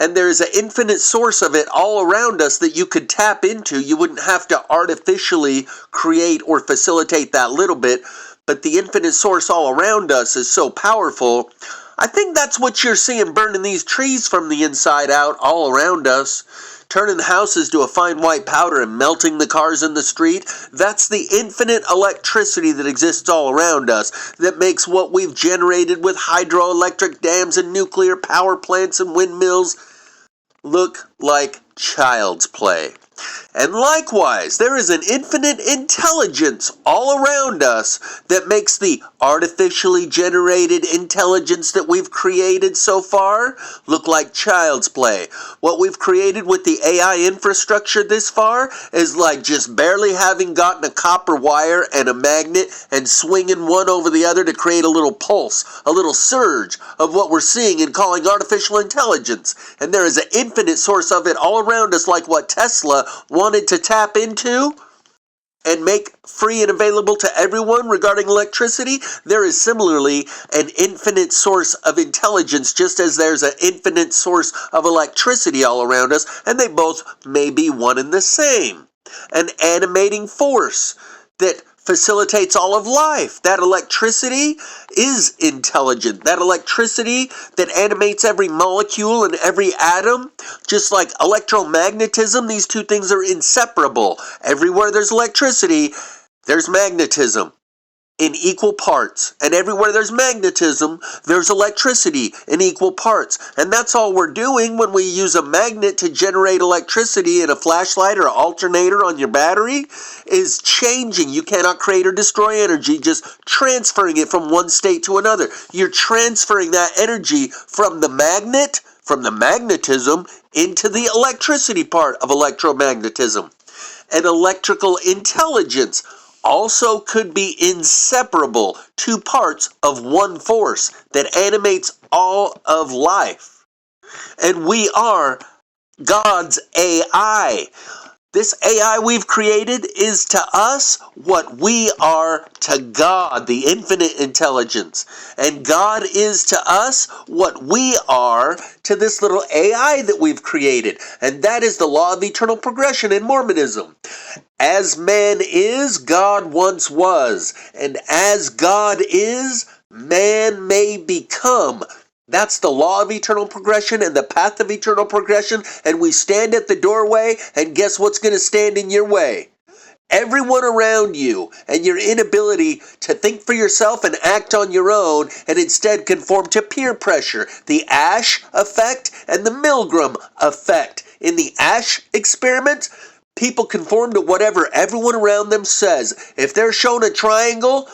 And there is an infinite source of it all around us that you could tap into. You wouldn't have to artificially create or facilitate that little bit, but the infinite source all around us is so powerful. I think that's what you're seeing burning these trees from the inside out all around us, turning the houses to a fine white powder and melting the cars in the street. That's the infinite electricity that exists all around us that makes what we've generated with hydroelectric dams and nuclear power plants and windmills look like child's play. And likewise, there is an infinite intelligence all around us that makes the artificially generated intelligence that we've created so far look like child's play. What we've created with the AI infrastructure this far is like just barely having gotten a copper wire and a magnet and swinging one over the other to create a little pulse, a little surge of what we're seeing and calling artificial intelligence. And there is an infinite source of it all around us, like what Tesla wanted to tap into and make free and available to everyone regarding electricity. There is similarly an infinite source of intelligence, just as there's an infinite source of electricity all around us, and they both may be one and the same. An animating force that facilitates all of life. That electricity is intelligent. That electricity that animates every molecule and every atom, just like electromagnetism, these two things are inseparable. Everywhere there's electricity, there's magnetism in equal parts. And everywhere there's magnetism, there's electricity in equal parts. And that's all we're doing when we use a magnet to generate electricity in a flashlight or an alternator on your battery, is changing. You cannot create or destroy energy, just transferring it from one state to another. You're transferring that energy from the magnet, from the magnetism, into the electricity part of electromagnetism. and electrical intelligence also could be inseparable, two parts of one force that animates all of life. And we are God's AI. This AI we've created is to us what we are to God, the infinite intelligence. And God is to us what we are to this little AI that we've created. And that is the law of eternal progression in Mormonism. As man is, God once was. And as God is, man may become. That's the law of eternal progression and the path of eternal progression, and we stand at the doorway, and guess what's going to stand in your way? Everyone around you, and your inability to think for yourself and act on your own, and instead conform to peer pressure, the Ash effect and the Milgram effect. In the Ash experiment, people conform to whatever everyone around them says. If they're shown a triangle,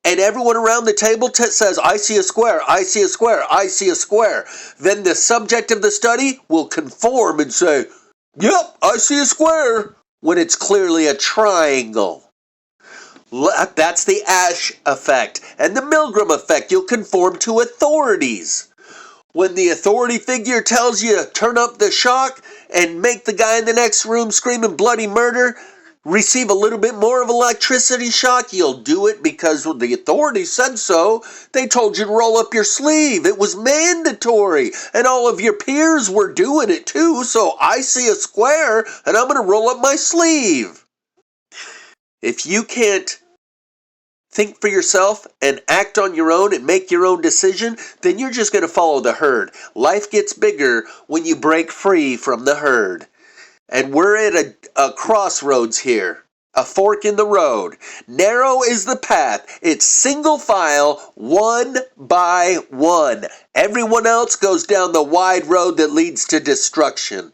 and everyone around the table says, I see a square, I see a square, I see a square, then the subject of the study will conform and say, yep, I see a square, when it's clearly a triangle. That's the Ash effect. And the Milgram effect, you'll conform to authorities. When the authority figure tells you to turn up the shock and make the guy in the next room screaming bloody murder receive a little bit more of electricity shock, you'll do it because the authorities said so. They told you to roll up your sleeve. It was mandatory. And all of your peers were doing it too, so I see a square and I'm going to roll up my sleeve. If you can't think for yourself and act on your own and make your own decision, then you're just going to follow the herd. Life gets bigger when you break free from the herd. And we're at a crossroads here, a fork in the road. Narrow is the path. It's single file, one by one. Everyone else goes down the wide road that leads to destruction.